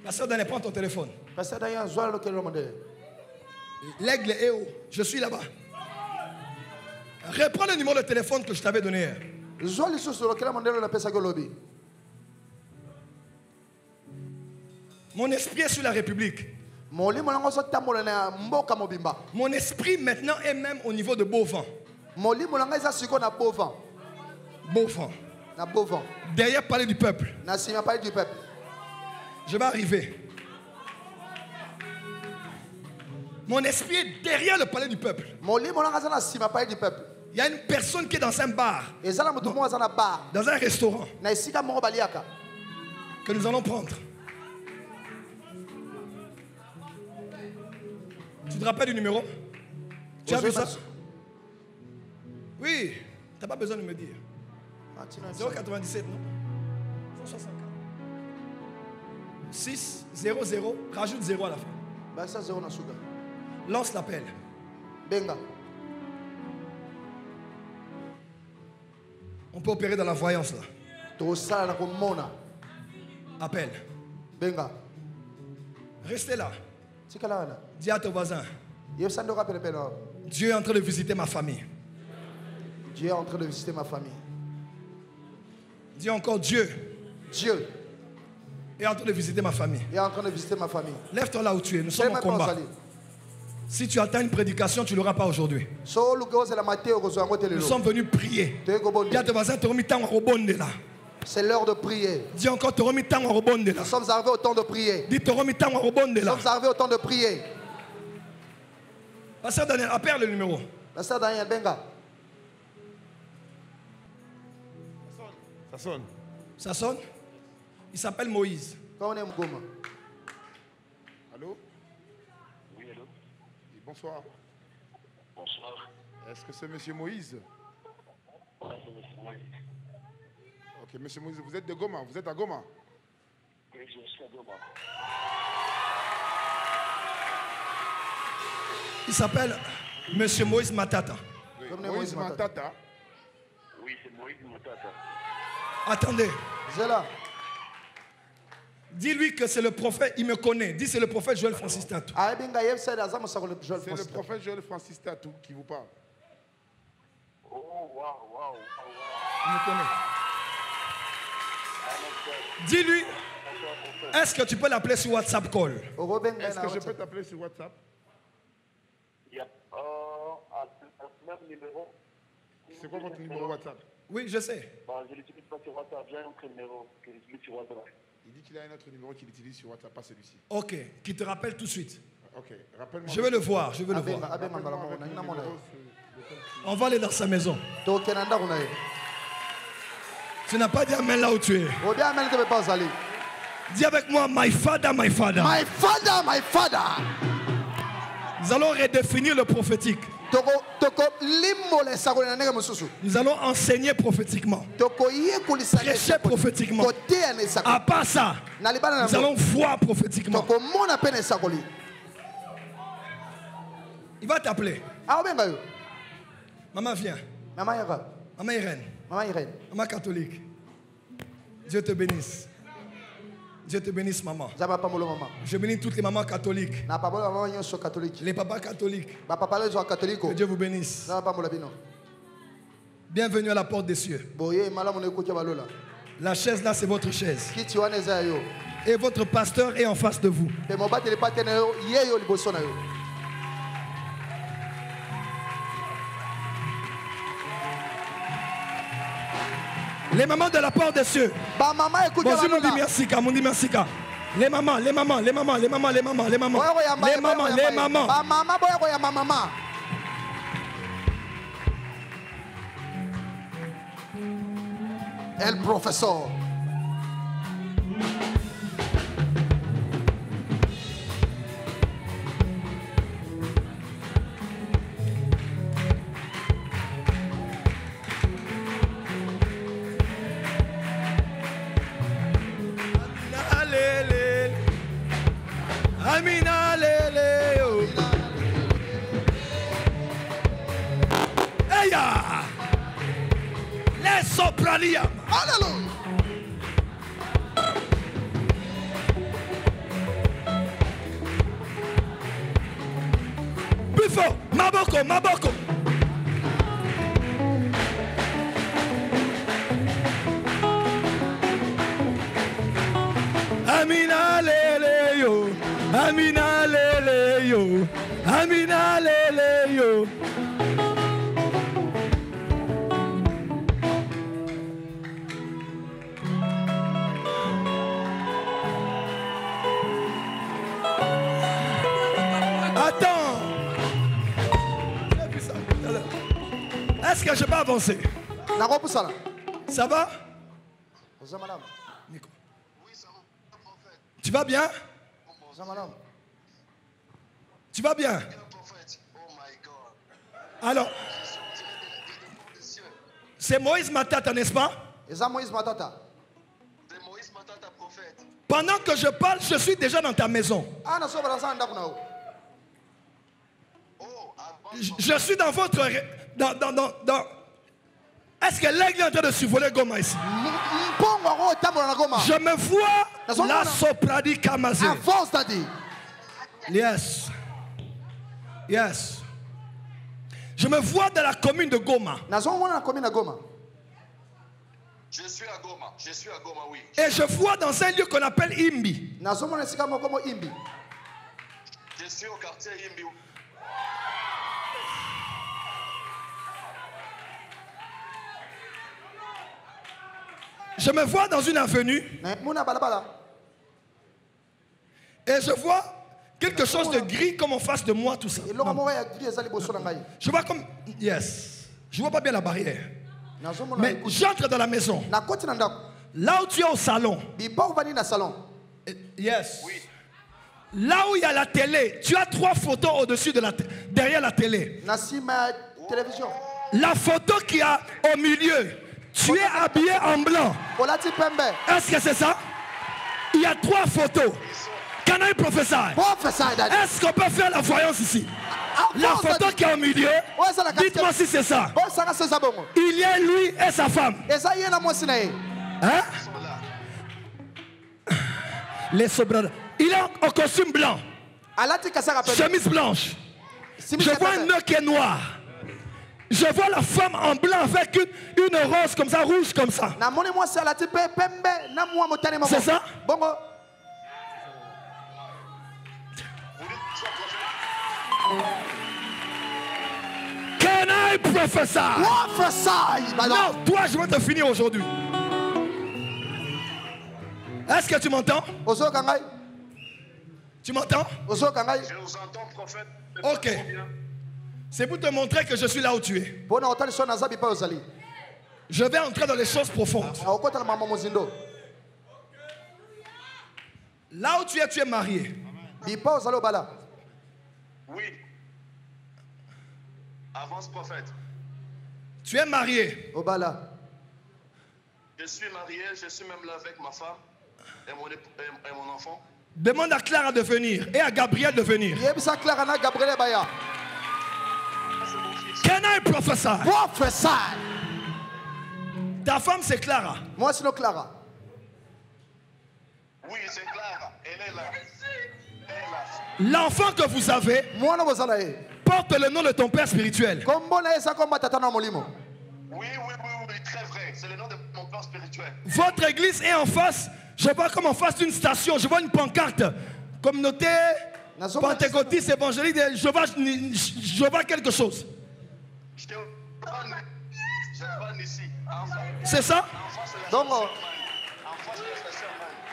Pasteur Daniel, prends ton téléphone. L'aigle est où? Je suis là-bas. Reprends le numéro de téléphone que je t'avais donné hier. Mon esprit est sur la République. Mon esprit maintenant est même au niveau de Beauvant. Beauvant. Derrière palais du peuple. Je vais arriver. Mon esprit est derrière le palais du peuple. Il y a une personne qui est dans un bar. Dans un restaurant. Que nous allons prendre. Tu te rappelles du numéro? Tu as vu ça? Oui. Tu n'as pas besoin de me dire. 097, non? 164. 6, 0, 0. Rajoute 0 à la fin. Lance l'appel. Benga. On peut opérer dans la voyance là. Appel. Benga. Restez là. Dis à ton voisin. Dieu est en train de visiter ma famille. Dieu est en train de visiter ma famille. Dis encore Dieu. Dieu est en train de visiter ma famille. Il est en train de visiter ma famille. Lève-toi là où tu es. Nous sommes en combat. Si tu attends une prédication, tu ne l'auras pas aujourd'hui. Nous sommes venus prier. C'est l'heure de prier. Dis encore, nous sommes arrivés au temps de prier. Dis, nous sommes arrivés au temps de prier. Pasteur Daniel, appelle le numéro. Pasteur Daniel, Benga. Ça sonne. Ça sonne? Il s'appelle Moïse. Allô? Oui, allô? Bonsoir. Bonsoir. Est-ce que c'est monsieur Moïse? Oui, c'est monsieur Moïse. Ok, monsieur Moïse, vous êtes de Goma? Vous êtes à Goma? Oui, je suis à Goma. Il s'appelle monsieur Moïse Matata. Oui, Moïse Matata. Oui, c'est Moïse Matata. Attendez. Zéla. Dis-lui que c'est le prophète, il me connaît. Dis c'est le prophète Joël Francis Tatou. C'est le prophète Joël Francis Tatou qui vous parle. Oh, waouh. Il me connaît. Dis-lui, est-ce que tu peux l'appeler sur WhatsApp call? Est-ce que je peux t'appeler sur WhatsApp? Il y a un même numéro. C'est quoi votre numéro WhatsApp? Oui, je sais. Bah, je l'utilise pas sur WhatsApp, j'ai un autre numéro que j'utilise sur WhatsApp. Il dit qu'il a un autre numéro qu'il utilise sur WhatsApp, pas celui-ci. Ok, qui te rappelle tout de suite. Ok, rappelle-moi. Je vais le voir, On va aller dans sa maison. Tu n'as pas dit amen là où tu es. Dis avec moi, my father, my father. My father, my father. Nous allons redéfinir le prophétique. Nous allons enseigner prophétiquement. Prêcher prophétiquement. À part ça, nous allons voir prophétiquement. Il va t'appeler. Maman, viens. Maman Irène. Maman catholique. Dieu te bénisse. Dieu te bénisse, maman. Je bénis toutes les mamans catholiques. Les papas catholiques. Que Dieu vous bénisse. Bienvenue à la porte des cieux. La chaise là, c'est votre chaise. Et votre pasteur est en face de vous. Les mamans de la porte des cieux. Bonjour, mon dit merci, mon dit merci. Les mamans. El professeur. Amina lele yo. Eya. Les sopraniam. Alléluia. Plus fort. Maboko. Amina lele yo. Amina lele yo. Amina lele yo. Est-ce que je peux avancer? Ça va? Tu vas bien? Tu vas bien? Alors, c'est Moïse Matata, n'est-ce pas? Pendant que je parle, je suis déjà dans ta maison. Je suis dans votre... Est-ce que l'aigle est en train de survoler Goma ici? Je me vois la sopradi Kamazé. Yes. Yes. Je me vois dans la commune de Goma. Je suis à Goma. Je suis à Goma, oui. Et je vois dans un lieu qu'on appelle Imbi. Je suis au quartier Imbi. Je me vois dans une avenue. Et je vois quelque chose de gris comme en face de moi, tout ça. Je vois comme... Yes. Je vois pas bien la barrière. Mais j'entre dans la maison. Là où tu es au salon. Yes. Là où il y a la télé, tu as 3 photos au-dessus de derrière la télé. La photo qui a au milieu, tu es habillé en blanc. Est-ce que c'est ça? Il y a 3 photos. Can I prophesy? Est-ce qu'on peut faire la voyance ici? La photo qui est au milieu, dites-moi si c'est ça. Il y a lui et sa femme. Hein? Les sobradas. Il est en costume blanc. Chemise blanche. Je vois un nœud qui est noir. Je vois la femme en blanc avec une rose comme ça, rouge comme ça. C'est ça? Can I prophesy? Non, toi je vais te finir aujourd'hui. Est-ce que tu m'entends? Tu m'entends? Je vous entends, prophète. Ok. C'est pour te montrer que je suis là où tu es. Je vais entrer dans les choses profondes. Là où tu es marié. Oui. Avance, prophète. Tu es marié. Je suis marié, je suis même là avec ma femme et mon enfant. Demande à Clara de venir et à Gabriel de venir. Can I prophesy? Ta femme c'est Clara. Moi c'est Clara. Oui, c'est Clara. Elle est là. L'enfant que vous avez porte le nom de ton père spirituel. Oui, très vrai. C'est le nom de mon père spirituel. Votre église est en face, je vois comme en face d'une station, je vois une pancarte. Communauté pentecôtiste évangélique, je vois quelque chose. C'est ça?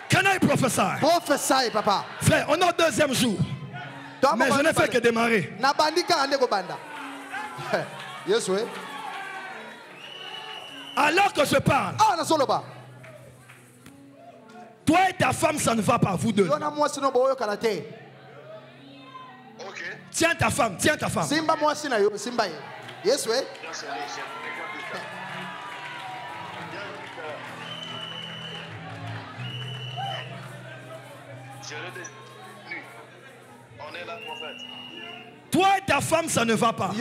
Can I prophesy? Prophesy, papa. Frère, on est au 2e jour. Mais je n'ai fait que démarrer. Alors que je parle, toi et ta femme, ça ne va pas, vous deux. Tiens ta femme, tiens ta femme. On est là, prophète. Toi et ta femme, ça ne va pas.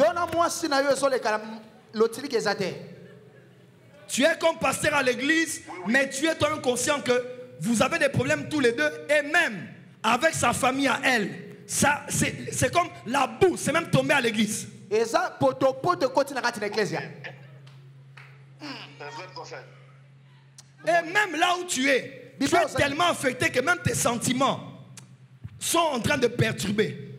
Tu es comme pasteur à l'église, mais tu es toi-même conscient que vous avez des problèmes tous les deux, et même avec sa famille à elle. C'est comme la boue, c'est même tombé à l'église. C'est vrai, prophète. Et même là où tu es tellement affecté que même tes sentiments sont en train de perturber.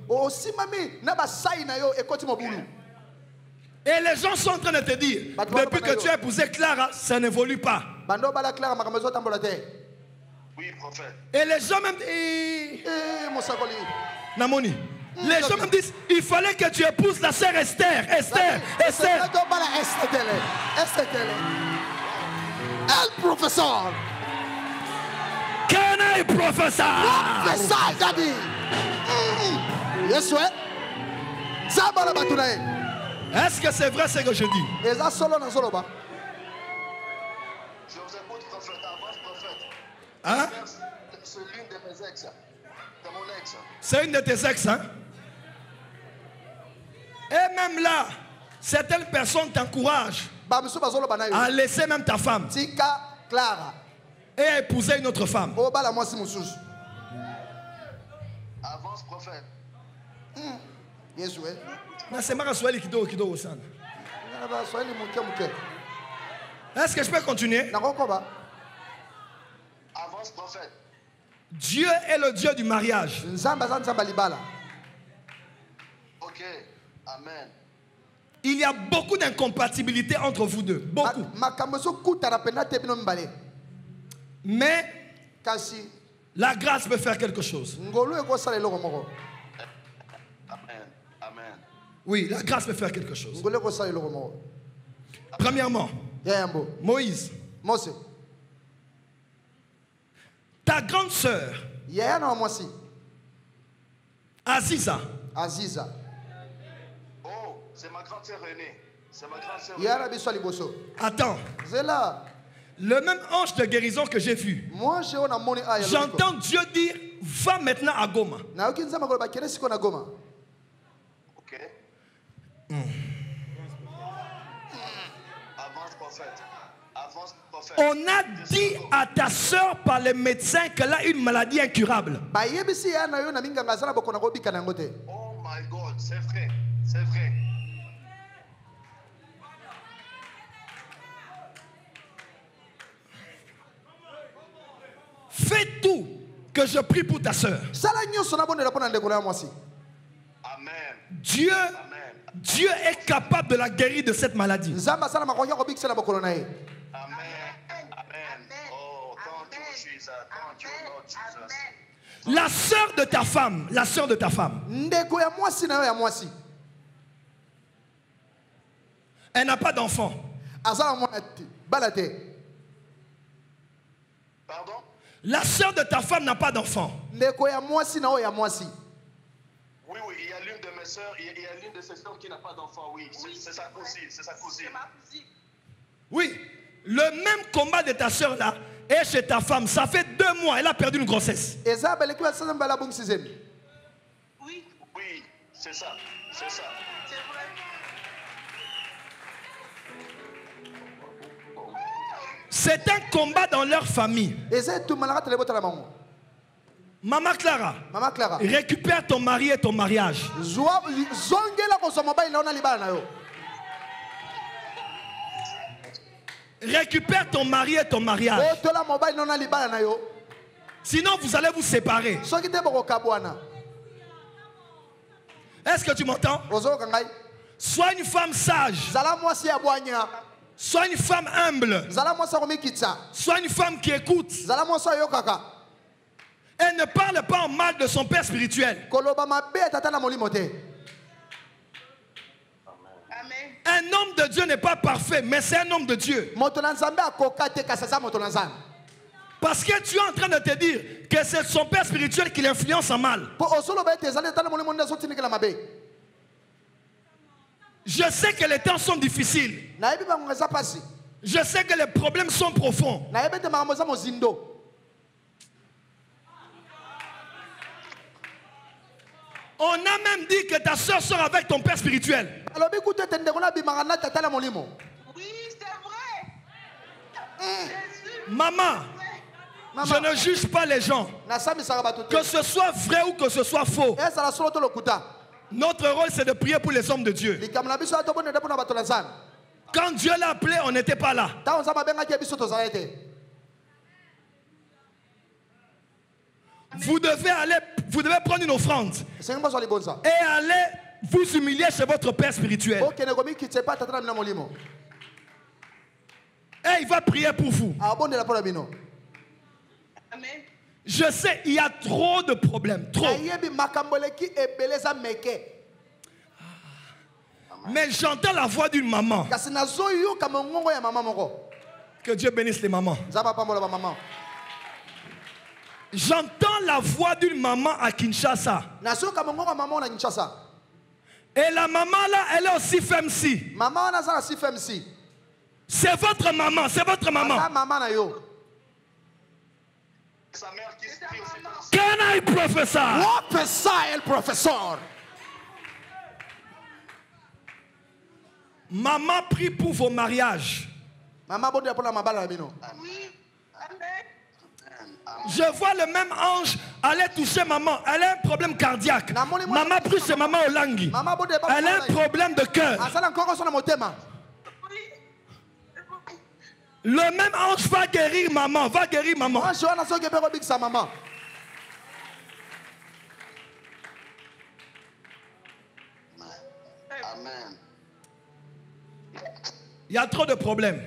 Et les gens sont en train de te dire, depuis que tu as épousé Clara, ça n'évolue pas. Oui, prophète. Et les gens même... Namoni, Les gens me disent, il fallait que tu épouses la sœur Esther. Esther. El professeur. Can I prophesy? Prophesy, daddy. Yes, ouais. Est-ce que c'est vrai ce que je dis? Je vous écoute, prophète. Avance, prophète. Hein? C'est l'une de mes ex. C'est mon ex. C'est une de tes ex, hein? Et même là, certaines personnes t'encouragent à laisser même ta femme et à épouser une autre femme. Avance, prophète. Yes, ouais. Est-ce que je peux continuer? Avance, prophète. Dieu est le Dieu du mariage. Ok. Amen. Il y a beaucoup d'incompatibilité entre vous deux. Beaucoup. Mais la grâce peut faire quelque chose. Amen. Amen. Oui, la grâce peut faire quelque chose. Premièrement, Moïse, ta grande sœur, Aziza. Oh, c'est ma grande sœur aînée. C'est ma grande sœur aînée. Attends. Le même ange de guérison que j'ai vu, j'entends Dieu dire, va maintenant à Goma. Ok. Avance, prophète. Avance, prophète. On a dit à ta soeur par les médecins qu'elle a une maladie incurable. Oh my God, c'est vrai. C'est vrai. Fais tout que je prie pour ta soeur. Amen. Dieu est capable de la guérir de cette maladie. Amen. Amen. Oh, thank you, Jesus. Thank you, Lord Jesus. La sœur de ta femme, elle n'a pas d'enfant. Pardon? La sœur de ta femme n'a pas d'enfant. Oui, il y a l'une de mes sœurs, il y a l'une de ses sœurs qui n'a pas d'enfant, oui. C'est sa cousine, c'est sa cousine. Oui, le même combat de ta sœur là est chez ta femme. Ça fait 2 mois, elle a perdu une grossesse. Oui, c'est ça, c'est ça. C'est vrai. C'est un combat dans leur famille. Maman Clara, récupère ton mari et ton mariage. Récupère ton mari et ton mariage. Sinon, vous allez vous séparer. Est-ce que tu m'entends? Sois une femme sage. Sois une femme humble. Sois une femme qui écoute. Elle ne parle pas en mal de son père spirituel. Un homme de Dieu n'est pas parfait, mais c'est un homme de Dieu. Parce que tu es en train de te dire que c'est son père spirituel qui l'influence en mal. Je sais que les temps sont difficiles. Je sais que les problèmes sont profonds. On a même dit que ta soeur sort avec ton père spirituel. Oui, c'est vrai. Maman, je ne juge pas les gens. Que ce soit vrai ou que ce soit faux. Notre rôle, c'est de prier pour les hommes de Dieu. Quand Dieu l'a appelé, on n'était pas là. Vous devez prendre une offrande et aller vous humilier chez votre père spirituel. Et il va prier pour vous. Amen. Je sais, il y a trop de problèmes. Trop. Mais j'entends la voix d'une maman. Que Dieu bénisse les mamans. J'entends la voix d'une maman à Kinshasa. Et la maman là, elle est aussi FEMC. C'est votre maman, c'est votre maman. Can I prophesy? Maman prie pour vos mariages. Je vois le même ange aller toucher maman. Elle a un problème cardiaque. Maman prie chez maman Olangui. Elle a un problème de cœur. Le même ange va guérir maman. Va guérir maman. Amen. Il y a trop de problèmes.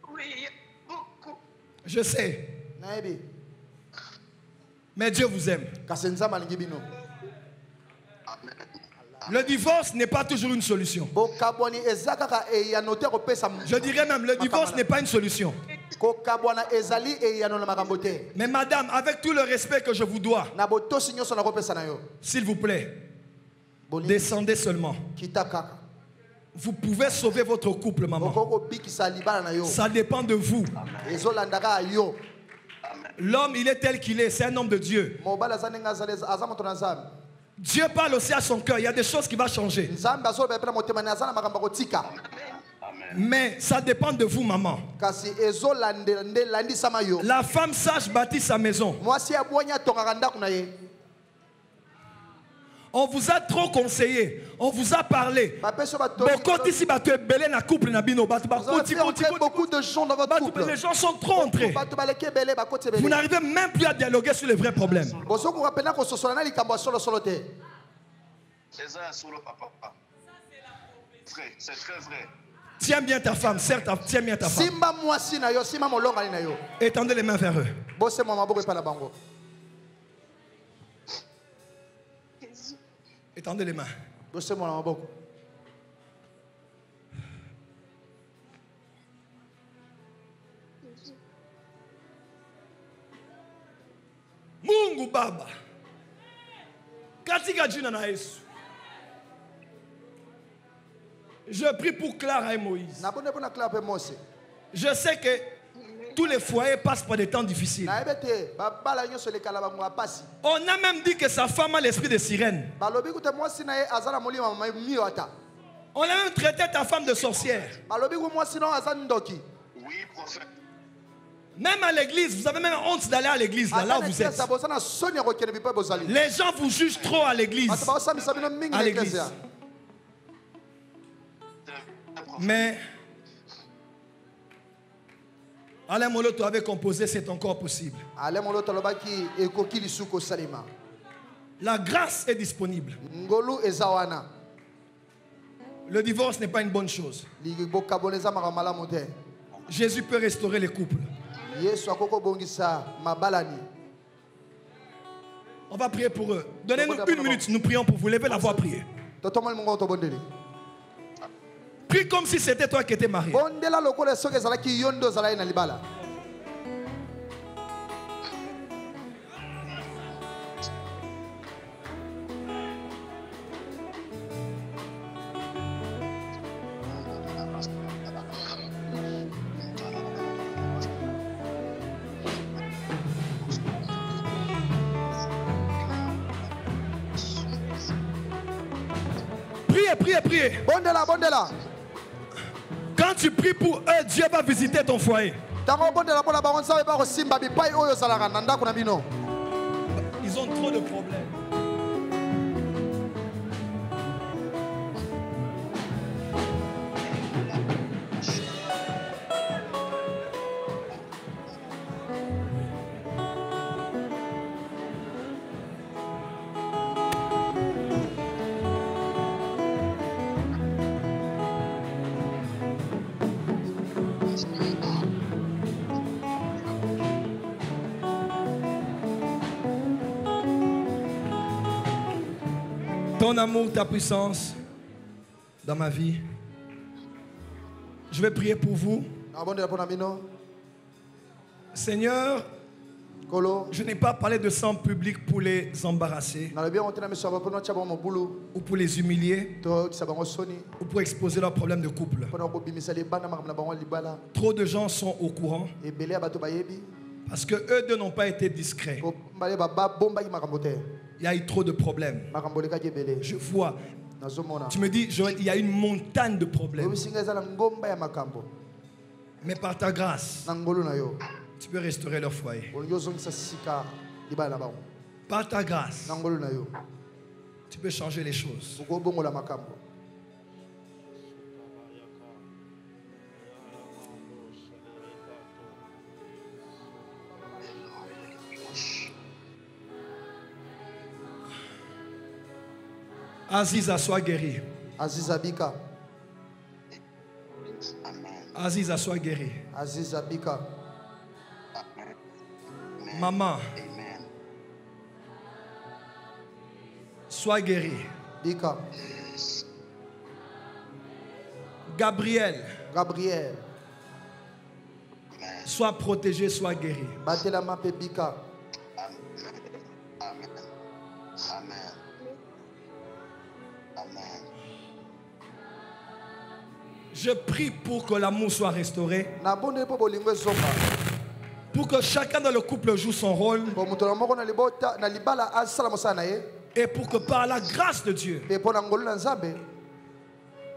Oui, beaucoup. Je sais. Mais Dieu vous aime. Le divorce n'est pas toujours une solution. Je dirais même, le divorce n'est pas une solution. Mais madame, avec tout le respect que je vous dois, s'il vous plaît, descendez seulement. Vous pouvez sauver votre couple, maman. Ça dépend de vous. L'homme, il est tel qu'il est. C'est un homme de Dieu. Dieu parle aussi à son cœur. Il y a des choses qui vont changer. Mais ça dépend de vous, maman. La femme sage bâtit sa maison. On vous a trop conseillé. On vous a parlé. Beaucoup de gens dans votre couple. Les gens sont trop entrés. Vous n'arrivez même plus à dialoguer sur les vrais problèmes. C'est très vrai. Tiens bien ta femme. Certes, tiens bien ta femme. Étendez les mains vers eux. Étendez les mains. Mungu Baba. Katika jina na Yesu. Je prie pour Clara et Moïse. Je sais que tous les foyers passent par des temps difficiles. On a même dit que sa femme a l'esprit de sirène. On a même traité ta femme de sorcière. Oui, prophète. Même à l'église, vous avez même honte d'aller à l'église, là où vous êtes. Les gens vous jugent trop à l'église. À l'église. Mais Alain Moloto avait composé, c'est encore possible. La grâce est disponible. Le divorce n'est pas une bonne chose. Jésus peut restaurer les couples. On va prier pour eux. Donnez-nous 1 minute, nous prions pour vous. Levez la voix, priez. Prie comme si c'était toi qui étais marié. Priez. Quand tu pries pour eux, Dieu va visiter ton foyer. Ils ont trop de problèmes. Ton amour, ta puissance dans ma vie. Je vais prier pour vous. Seigneur, je n'ai pas parlé de sang public pour les embarrasser ou pour les humilier ou pour exposer leurs problèmes de couple. Trop de gens sont au courant parce que eux deux n'ont pas été discrets. Il y a eu trop de problèmes. Je vois. Tu me dis, Joël, il y a une montagne de problèmes. Mais par ta grâce, tu peux restaurer leur foyer. Par ta grâce, tu peux changer les choses. Aziza, sois guéri. Aziza Bika. Aziza, sois guéri. Aziza Bika. Maman, sois guéri. Bika. Gabriel, Gabriel. sois protégé, sois guéri. Batela mape Bika. Je prie pour que l'amour soit restauré. Pour que chacun dans le couple joue son rôle. Et pour que par la grâce de Dieu,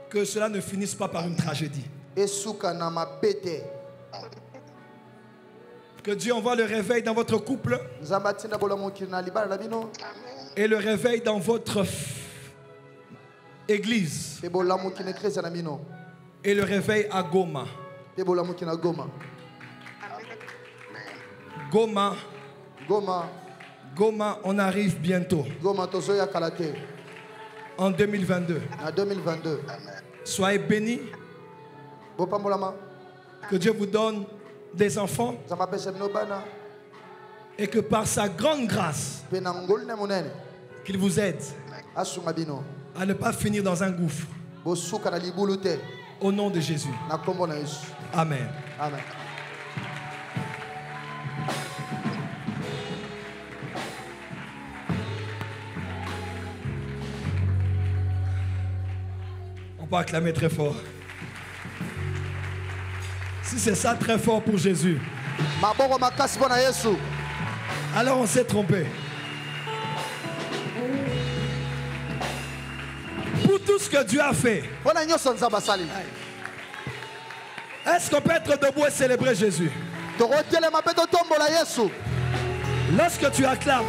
que cela ne finisse pas par une tragédie. Que Dieu envoie le réveil dans votre couple. Et le réveil dans votre église. Et le réveil à Goma. Goma. Goma, on arrive bientôt. En 2022. Soyez bénis. Que Dieu vous donne des enfants. Et que par sa grande grâce, qu'il vous aide à ne pas finir dans un gouffre. Au nom de Jésus. Amen. Amen. On peut acclamer très fort. Si c'est ça, très fort pour Jésus. Alors on s'est trompé. Pour tout ce que Dieu a fait, est-ce qu'on peut être debout et célébrer Jésus? Lorsque tu acclames,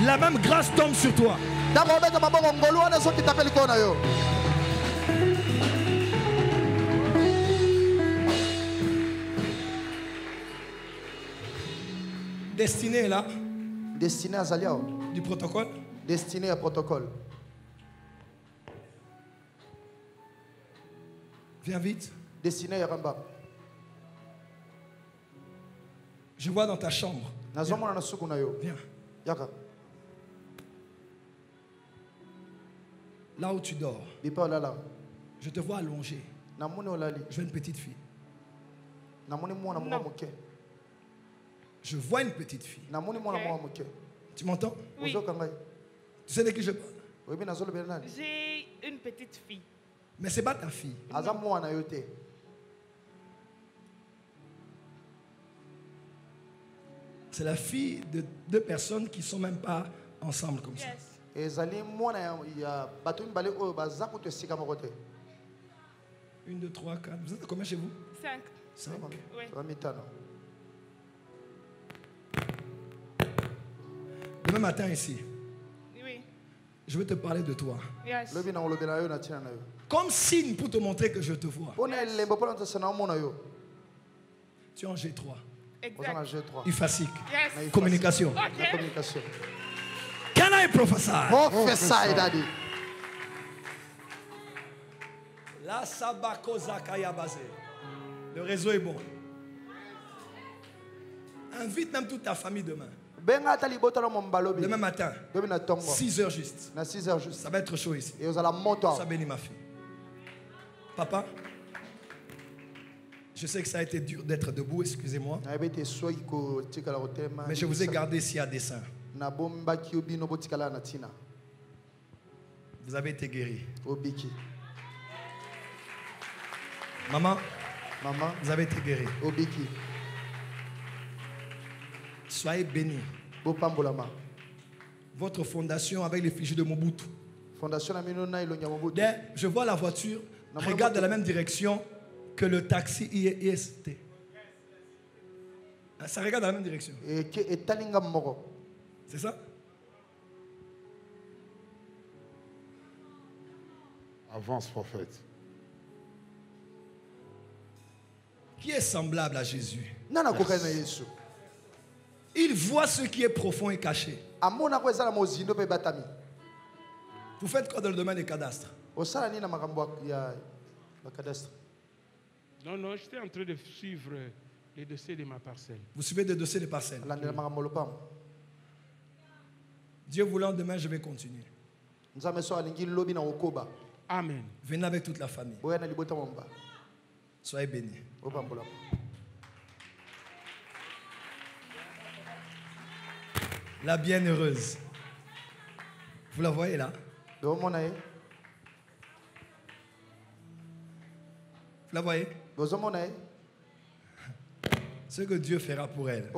la même grâce tombe sur toi. Destiné est là. Destiné à Zaliao. Du protocole. Destiné à protocole. Viens vite. Destiné à Ramba. Je vois dans ta chambre. Viens. Yaka. Là où tu dors. Je te vois allongé. Je vois une petite fille. Non. Je vois une petite fille. Okay. Tu m'entends? Oui. Tu sais de qui je parle? J'ai une petite fille. Mais c'est pas ta fille. C'est la fille de deux personnes qui ne sont même pas ensemble comme ça. Yes. Une, deux, trois, quatre. Vous êtes combien chez vous? 5. 5. Oui. Demain matin ici, Oui. je vais te parler de toi. Yes. Comme signe pour te montrer que je te vois. Tu es en G3. Exact. Ifasic. Yes. Communication. Okay. Can I prophesy? Prophesy, daddy. La Sabakoza Kayabase. Le réseau est bon. Invite même toute ta famille demain. Demain matin, 6h juste. Ça va être chaud ici. Ça bénit ma fille. Papa, je sais que ça a été dur d'être debout, excusez-moi. Mais je vous ai gardé ici à dessein. Vous avez été guéri. Maman, vous avez été guéri. Soyez bénis. Votre fondation avec les fichiers de Mobutu. Je vois la voiture, regarde dans la même direction que le taxi IST. Ça regarde dans la même direction. C'est ça? Avance, prophète. Qui est semblable à Jésus? Il voit ce qui est profond et caché. Vous faites quoi dans le domaine des cadastres? Non, j'étais en train de suivre les dossiers de ma parcelle. Vous suivez des dossiers de parcelles? Dieu voulant, demain, je vais continuer. Amen. Venez avec toute la famille. Soyez bénis. La bienheureuse. Vous la voyez là? Vous la voyez? Ce que Dieu fera pour elle.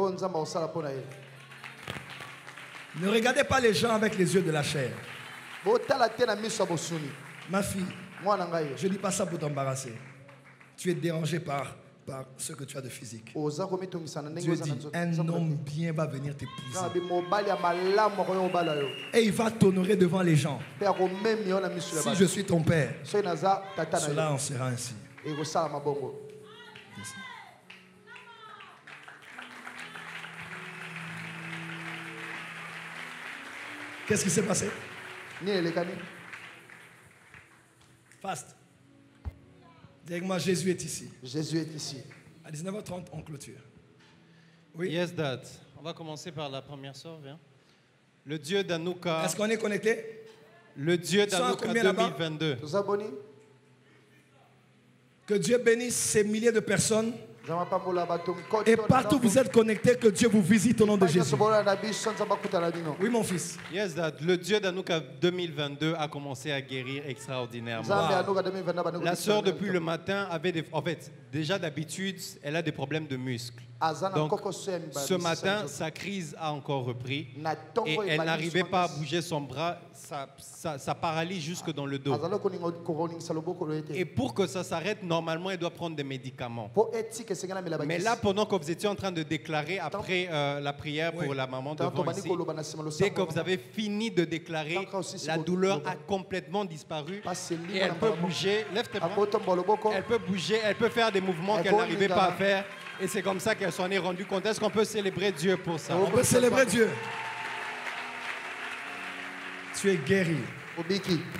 Ne regardez pas les gens avec les yeux de la chair. Ma fille, je ne dis pas ça pour t'embarrasser. Tu es dérangé par ce que tu as de physique. Dieu dit, un homme bien va venir t'épouser. Et il va t'honorer devant les gens. Si je suis ton père, cela en sera ainsi. Qu'est-ce qui s'est passé? Fast. Dis avec moi, Jésus est ici. Jésus est ici. À 19h30, on clôture. Oui. Yes, Dad. On va commencer par la première sœur, viens. Le Dieu d'Anouka. Est-ce qu'on est connecté? Le Dieu d'Anouka 2022. Que Dieu bénisse ces milliers de personnes. Et partout où vous êtes connectés, que Dieu vous visite au nom de Jésus. Oui, mon fils. Yes, Dad. Le Dieu d'Anouka 2022 a commencé à guérir extraordinairement. Wow. La sœur, depuis le matin, avait des... En fait, déjà d'habitude, elle a des problèmes de muscles. Donc, ce matin, sa crise a encore repris. Et elle n'arrivait pas à bouger son bras. Ça paralyse jusque dans le dos. Et pour que ça s'arrête, normalement, elle doit prendre des médicaments. Mais là, pendant que vous étiez en train de déclarer, après la prière pour la maman devant ici, dès que vous avez fini de déclarer, la douleur a complètement disparu. Et elle peut bouger. Lève tes bras. Elle peut bouger, elle peut faire des mouvements qu'elle n'arrivait pas à faire. Et c'est comme ça qu'elle s'en est rendue compte. Est-ce qu'on peut célébrer Dieu pour ça? On peut célébrer Dieu. Tu es guéri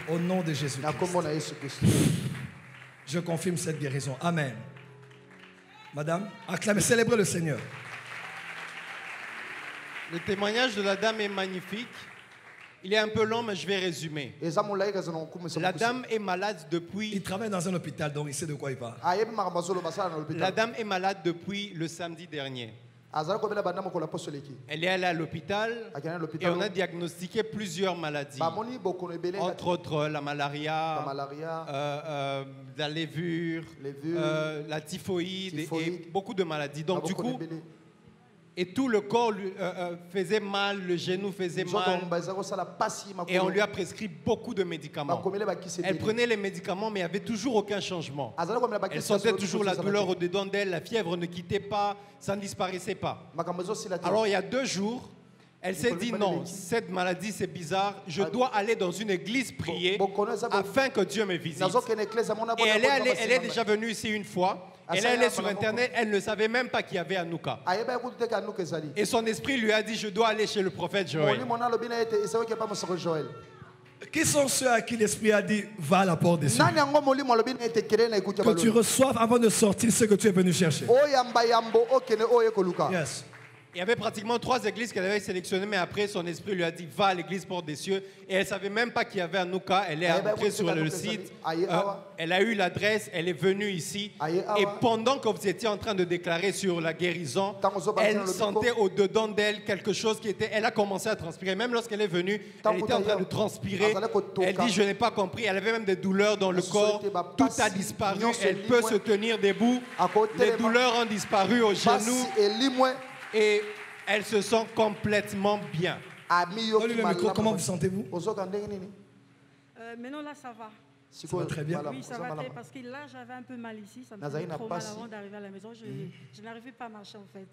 au nom de Jésus-Christ. Je confirme cette guérison. Amen. Madame, acclamez, célébrez le Seigneur. Le témoignage de la dame est magnifique. Il est un peu long, mais je vais résumer. La dame est malade depuis... Il travaille dans un hôpital, donc il sait de quoi il parle. La dame est malade depuis le samedi dernier. Elle est allée à l'hôpital et on a diagnostiqué plusieurs maladies. Entre autres, la malaria, la levure, la typhoïde et beaucoup de maladies. Donc du coup... Et tout le corps lui faisait mal, le genou faisait mal. Et on lui a prescrit beaucoup de médicaments. Elle prenait les médicaments, mais il n'y avait toujours aucun changement. Elle sentait toujours la douleur au-dedans d'elle, la fièvre ne quittait pas, ça ne disparaissait pas. Alors il y a 2 jours, elle s'est dit non, cette maladie c'est bizarre, je dois aller dans une église prier afin que Dieu me visite. Et elle est déjà venue ici une fois. Elle est allée sur Internet, elle ne savait même pas qu'il y avait Anouka. Et son esprit lui a dit, je dois aller chez le prophète Joël. Qui sont ceux à qui l'esprit a dit, va à la porte des cieux? Que tu reçoives avant de sortir ce que tu es venu chercher. Yes. Il y avait pratiquement 3 églises qu'elle avait sélectionnées, mais après son esprit lui a dit va à l'église Porte des Cieux. Et elle ne savait même pas qu'il y avait Anouka. Elle est entrée sur le site. Elle a eu l'adresse, elle est venue ici. Et pendant que vous étiez en train de déclarer sur la guérison, elle sentait au-dedans d'elle quelque chose qui était. Elle a commencé à transpirer. Même lorsqu'elle est venue, elle était en train de transpirer. Elle dit je n'ai pas compris. Elle avait même des douleurs dans le corps. Tout a disparu. Elle peut se tenir debout. Les douleurs ont disparu aux genoux. Et elle se sent complètement bien. Donnez le micro, comment vous sentez-vous? Maintenant là ça va. Ça va très bien. Oui, ça va très parce que là j'avais un peu mal ici, ça me faisait trop mal avant d'arriver à la maison. Je n'arrivais pas à marcher en fait.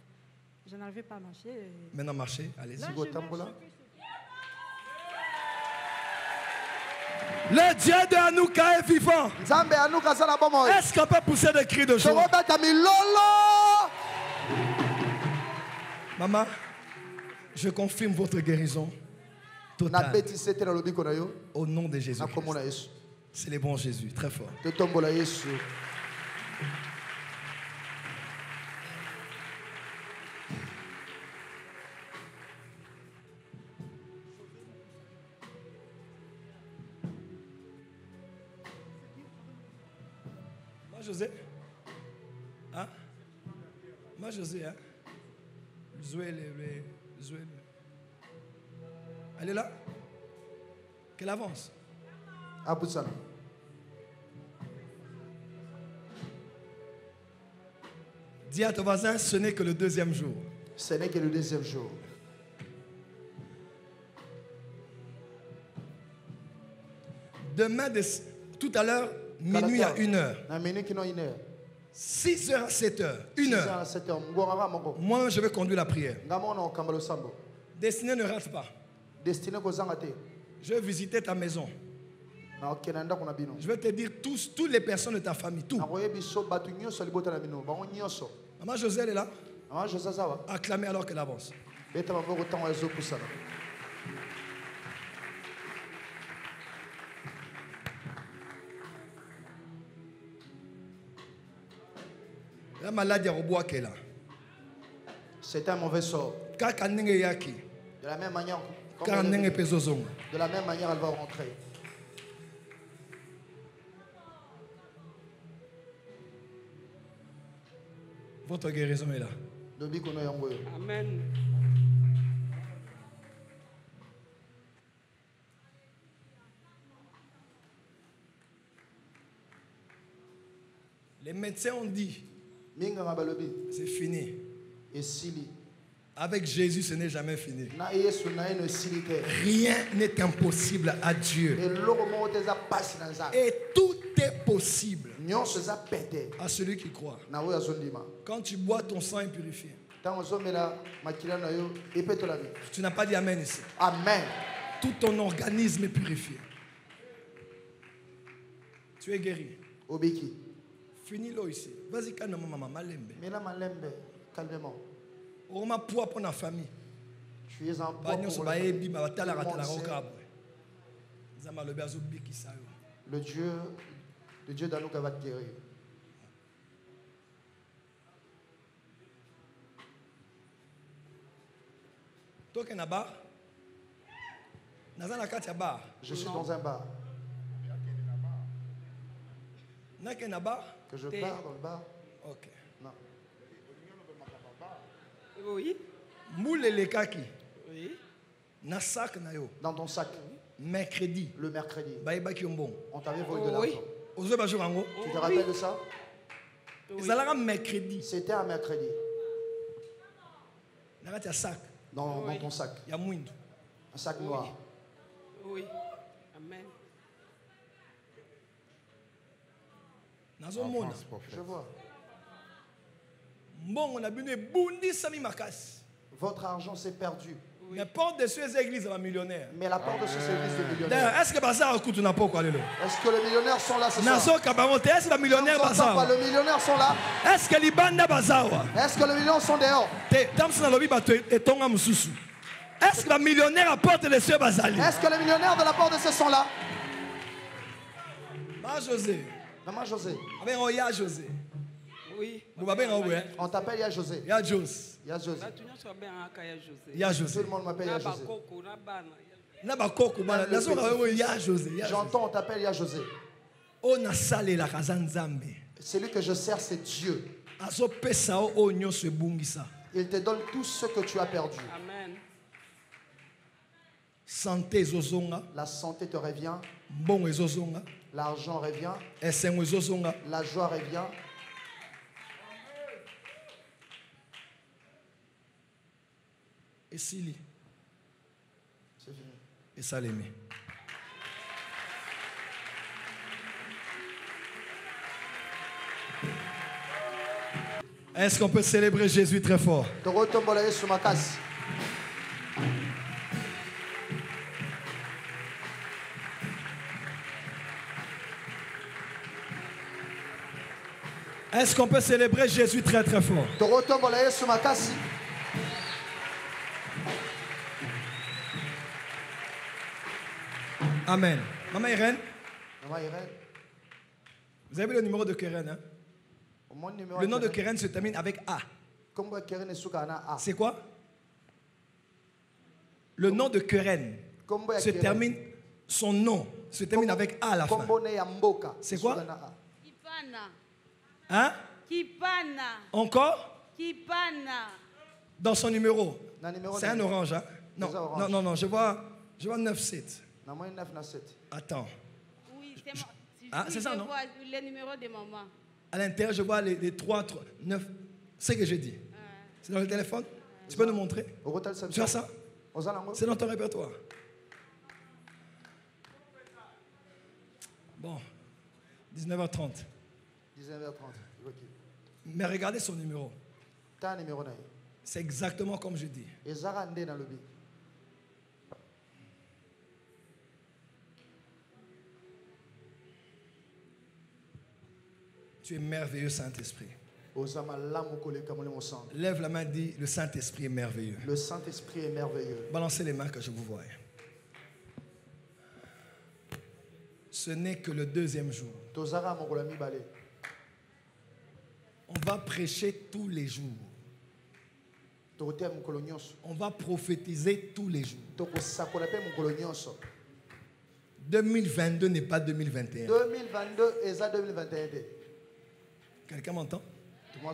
Je n'arrivais pas à marcher. Maintenant marchez, allez-y. Le Dieu de Anouka est vivant. Est-ce qu'on peut pousser des cris de joie? Maman, je confirme votre guérison totale. Au nom de Jésus. C'est le bon Jésus, très fort. Moi, José. Hein? Moi, José, hein? Elle est là? Qu'elle avance. Dis à ton voisin, ce n'est que le 2e jour. Ce n'est que le 2e jour. Demain, tout à l'heure, minuit à 1h. 6h à 7h, 1h. Moi, je vais conduire la prière. Destiné ne rate pas. Je vais visiter ta maison. Je vais te dire toutes les personnes de ta famille, tout. Maman José, elle est là. Acclamez alors qu'elle avance. La maladie a qui est là. C'est un mauvais sort. De la même manière, elle va rentrer. Votre guérison est là. Amen. Les médecins ont dit c'est fini. Avec Jésus, ce n'est jamais fini. Rien n'est impossible à Dieu. Et tout est possible à celui qui croit. Quand tu bois, ton sang est purifié. Tu n'as pas dit Amen ici. Amen. Tout ton organisme est purifié. Tu es guéri. Obéki. Finis-le ici. Vas-y, calme maman, malembe. Calmement. On m'a poids pour la famille. Tu es en poids pour la famille. Le Dieu d'Anouka va te guérir. Je suis dans un bar. Que je pars dans le bar. Ok. Non. Oui. Oui. Dans ton sac. Mercredi. Le mercredi. On t'avait volé de l'argent. Oui. Tu te rappelles de ça? Mercredi. C'était un mercredi. Dans ton sac. Un sac noir. Oui. Amen. Je vois. Votre argent s'est perdu. Oui. Mais porte de ces églises va millionnaire. Mais la porte de ces églises de millionnaires. Est-ce que les millionnaires sont là ce soir? Est-ce que les millionnaires sont là? Est-ce que les Est-ce que les millionnaires sont dehors? Est-ce que les millionnaires apportent les cieux basali? Est-ce que les millionnaires de la porte de ces sont là? Maman José. Maman José. Avec Oya José. Oui. Oui. On t'appelle Ya José. Ya José. Ya José. Ya José. Tout le monde m'appelle Ya José. J'entends, on t'appelle Ya José. Celui que je sers, c'est Dieu. Il te donne tout ce que tu as perdu. Amen. Santé zozonga. La santé te revient. Bon zozonga. L'argent revient. Zozonga. La joie revient. Et Sili. C'est fini. Et Salémé. Est-ce qu'on peut célébrer Jésus très fort? Est-ce qu'on peut célébrer Jésus très très fort? Amen. Maman Irène. Maman Irène. Vous avez le numéro de Keren, hein? Le nom de Keren se termine avec A. C'est quoi? Le nom de Keren se termine, son nom se termine avec A à la fin. C'est quoi? Kipana. Hein? Kipana. Encore? Kipana. Dans son numéro. C'est un orange, hein? Non, je vois 9-7. Attends. Oui, c'est ça, non? Je vois le numéro de maman. À l'intérieur, je vois les 3, 9. C'est ce que j'ai dit. C'est dans le téléphone? Tu peux nous montrer? Tu as ça? C'est dans ton répertoire. Bon. 19h30. 19h30. Mais regardez son numéro. Numéro. C'est exactement comme je dis. Tu es merveilleux, Saint-Esprit. Lève la main, dis, le Saint-Esprit est merveilleux. Le Saint-Esprit est merveilleux. Balancez les mains que je vous voie. Ce n'est que le deuxième jour. On va prêcher tous les jours. On va prophétiser tous les jours. 2022 n'est pas 2021. 2022 est à 2021. Quelqu'un m'entend? Il ne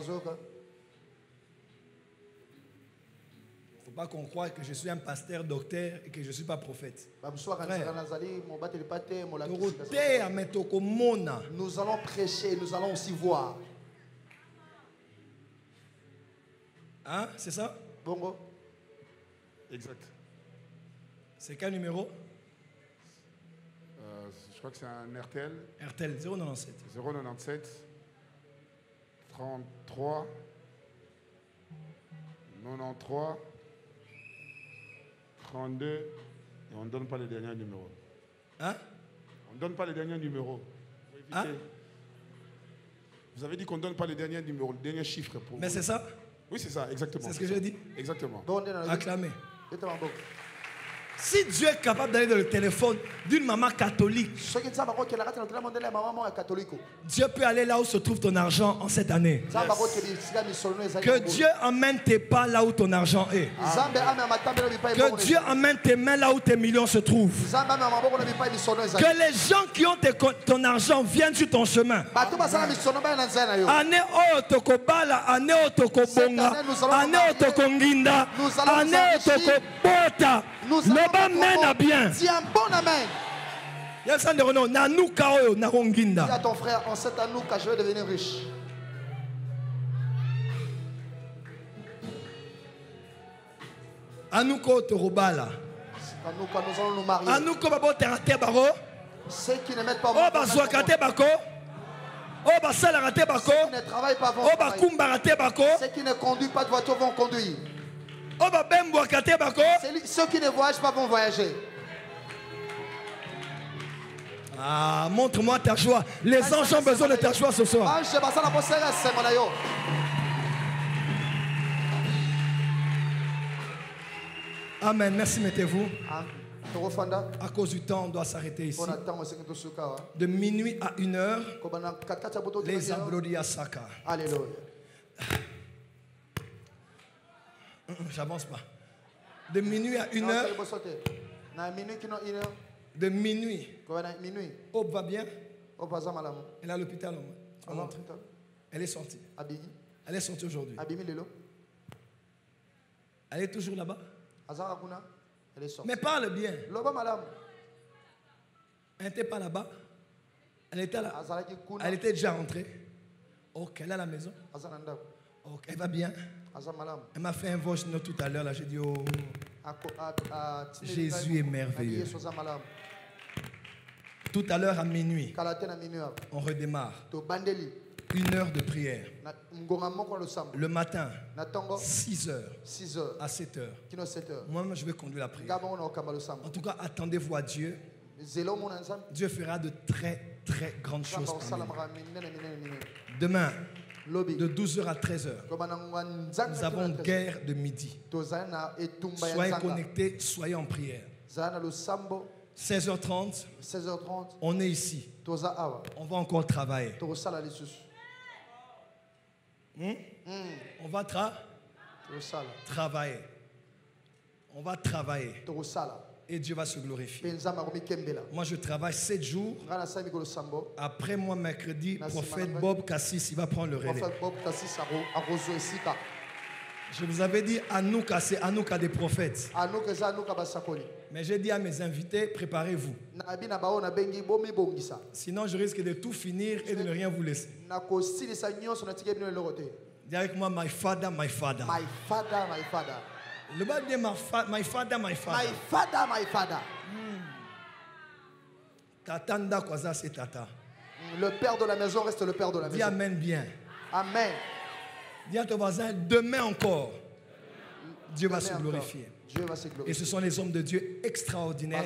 faut pas qu'on croie que je suis un pasteur, docteur et que je ne suis pas prophète. Nous allons prêcher, nous allons aussi voir. Hein? C'est ça? Bongo. Exact. C'est quel numéro? Je crois que c'est un RTL. RTL 097. 097 33 93 32 et on ne donne pas les derniers numéros. Hein? On ne donne pas les derniers numéros. Hein? Vous avez dit qu'on ne donne pas les derniers numéros, les derniers chiffres. Pour mais c'est ça? Oui, c'est ça, exactement. C'est ce que j'ai dit? Exactement. Acclamez. Si Dieu est capable d'aller dans le téléphone d'une maman catholique, Dieu peut aller là où se trouve ton argent en cette année. Yes. Que Dieu emmène tes pas là où ton argent est. Que Dieu emmène tes mains là où tes millions se trouvent. Que les gens qui ont ton argent viennent sur ton chemin. Année otokobala, année otokobonga, année otokonginda, année otokobota. Amen à bien. Dis un bon amen. Dis à ton frère, en cette Anouka, je vais devenir riche. Anouka Torobala. Anouka, nous allons nous marier. Anouka babo terate baro. Ceux qui ne mettent pas oh bazwakate bako. Oh basala rate bako. Ceux qui ne travaillent pas vont travailler. Oh bakumba rate bako. Ceux qui ne conduisent pas de voiture vont conduire. Ceux qui ne voyagent pas vont voyager. Ah, montre-moi ta joie. Les anges ont besoin de ta joie ce soir. Amen. Merci, mettez-vous. À cause du temps, on doit s'arrêter ici. De minuit à 1h, les Ambrodia Saka. Alléluia. J'avance pas. De minuit à 1h. De minuit. Aube va bien. Elle est à l'hôpital. Elle est sortie. Elle est sortie aujourd'hui. Elle est toujours là-bas. Mais parle bien. Elle n'était pas là-bas. Elle était là. Elle était déjà rentrée. Ok, elle est à la maison. Ok, elle va bien. Elle m'a fait un voice note tout à l'heure. Là, j'ai dit, oh, Jésus est merveilleux. Tout à l'heure à minuit, on redémarre. 1 heure de prière. Le matin, 6h à 7h. Moi, je vais conduire la prière. En tout cas, attendez-vous à Dieu. Dieu fera de très, très grandes choses. Demain, de 12h à 13h, nous avons guerre de midi. Soyez connectés, soyez en prière. 16h30, on est ici. On va encore travailler. On va travailler. On va travailler. Et Dieu va se glorifier. Moi, je travaille 7 jours. Après moi, mercredi, prophète Bob Cassis, il va prendre le relais. Je vous avais dit Anouka, c'est Anouka des prophètes. Mais j'ai dit à mes invités, préparez-vous. Sinon, je risque de tout finir et de ne rien vous laisser. Dis avec moi, my father, my father. My father, my father. Le bas dit my father, my father. My father, my father. Tatanda kwaza c'est tata. Le père de la maison reste le père de la maison. Dis amen bien. Amen. Dis à ton voisin, demain encore, Dieu va se glorifier. Dieu va se glorifier. Et ce sont les hommes de Dieu extraordinaires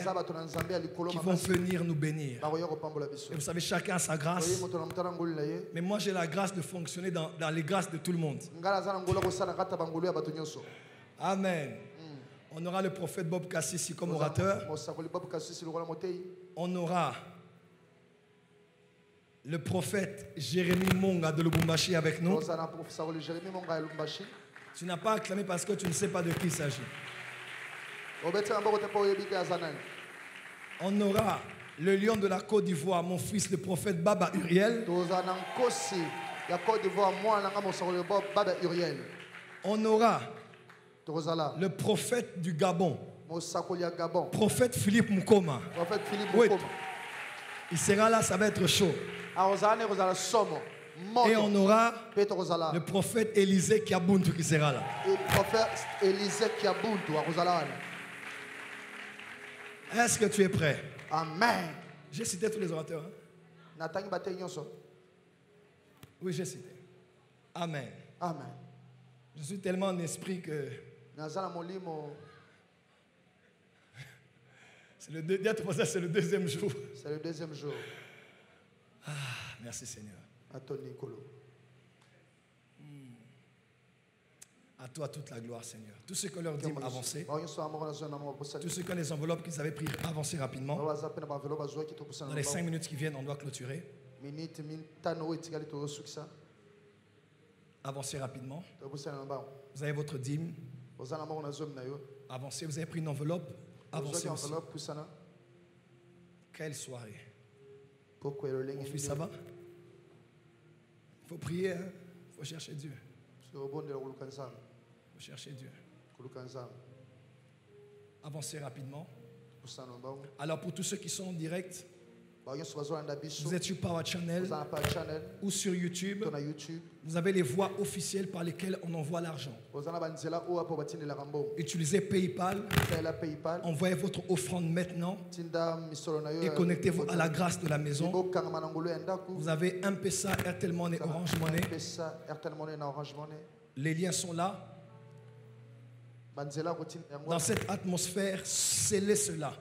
qui vont venir nous bénir. Et vous savez, chacun a sa grâce. Mais moi, j'ai la grâce de fonctionner dans les grâces de tout le monde. Amen. On aura le prophète Bob Kassisi comme orateur. On aura le prophète Jérémie Monga de Lubumbashi avec nous. Tu n'as pas acclamé parce que tu ne sais pas de qui il s'agit. On aura le lion de la Côte d'Ivoire, mon fils, le prophète Baba Uriel. On aura le prophète du Gabon, prophète Philippe Mukoma. Oui. Il sera là, ça va être chaud. Et on aura le prophète Élisée Kiabuntu qui sera là. Est-ce que tu es prêt? Amen. J'ai cité tous les orateurs. Hein? Oui, j'ai cité. Amen. Amen. Je suis tellement en esprit que c'est le deuxième jour. C'est le deuxième jour. Ah, merci Seigneur. À toi toute la gloire, Seigneur. Tous ceux que leur dit avancer, tous ceux qui ont les enveloppes qu'ils avaient pris, avancez rapidement. Dans les 5 minutes qui viennent, on doit clôturer. Avancez rapidement. Vous avez votre dîme. Avancez. Vous avez pris une enveloppe. Avancez aussi. Quelle soirée. Mon fils, ça va? Il faut prier. Il faut chercher Dieu. Il faut chercher Dieu. Avancez rapidement. Alors pour tous ceux qui sont en direct, vous êtes sur Power Channel ou sur YouTube. Vous avez les voies officielles par lesquelles on envoie l'argent. Utilisez PayPal. Envoyez votre offrande maintenant et connectez-vous à la grâce de la maison. Vous avez M-Pesa, Airtel Money, Orange Money. Les liens sont là. Dans cette atmosphère, scellez cela.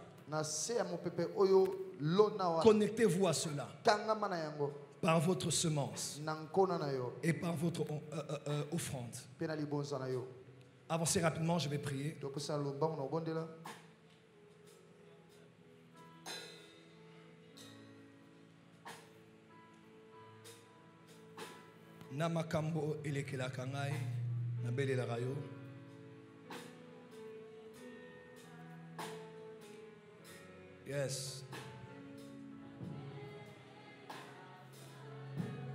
Connectez-vous à cela par votre semence et par votre offrande. Avancez rapidement, je vais prier. Namakambo elekela kangai na belela rayo. Yes.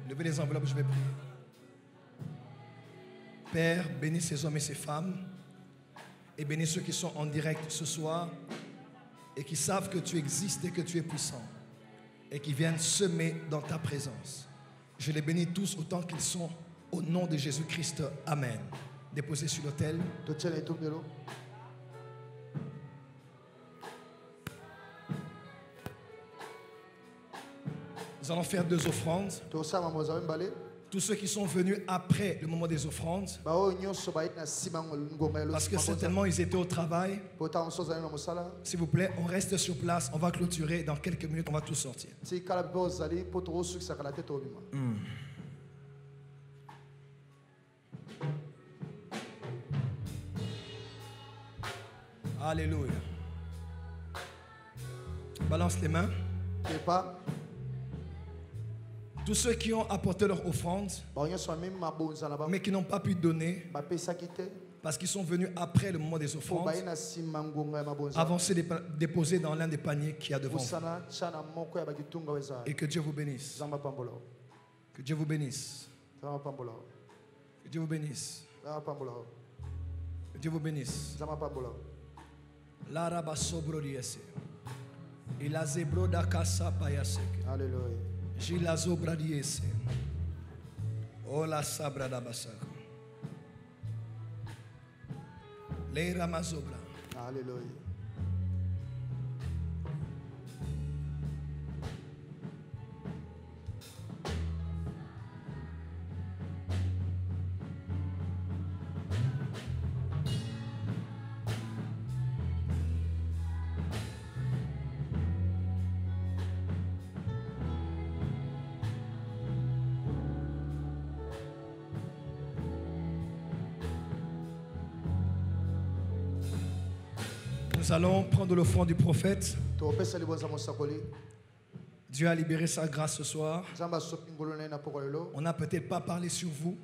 Levez les enveloppes, je vais prier. Père, bénis ces hommes et ces femmes et bénis ceux qui sont en direct ce soir et qui savent que tu existes et que tu es puissant et qui viennent semer dans ta présence. Je les bénis tous autant qu'ils sont au nom de Jésus-Christ. Amen. Déposez sur l'autel. Nous allons faire 2 offrandes. Tous ceux qui sont venus après le moment des offrandes, parce que certainement ils étaient au travail. S'il vous plaît, on reste sur place, on va clôturer dans quelques minutes, on va tous sortir. Alléluia. Balance les mains. Tous ceux qui ont apporté leur offrande, mais qui n'ont pas pu donner, parce qu'ils sont venus après le moment des offrandes, avancez, déposez dans l'un des paniers qu'il y a devant vous. Et que Dieu vous bénisse. Que Dieu vous bénisse. Que Dieu vous bénisse. Que Dieu vous bénisse. L'araba sobro riese. Il a zebro da casa payasek. Alléluia. Gilazo bradiese. Ola sabra da basako. Leira mazobra. Alléluia. Nous allons prendre l'offrande du prophète. Dieu a libéré sa grâce ce soir. On n'a peut-être pas parlé sur vous,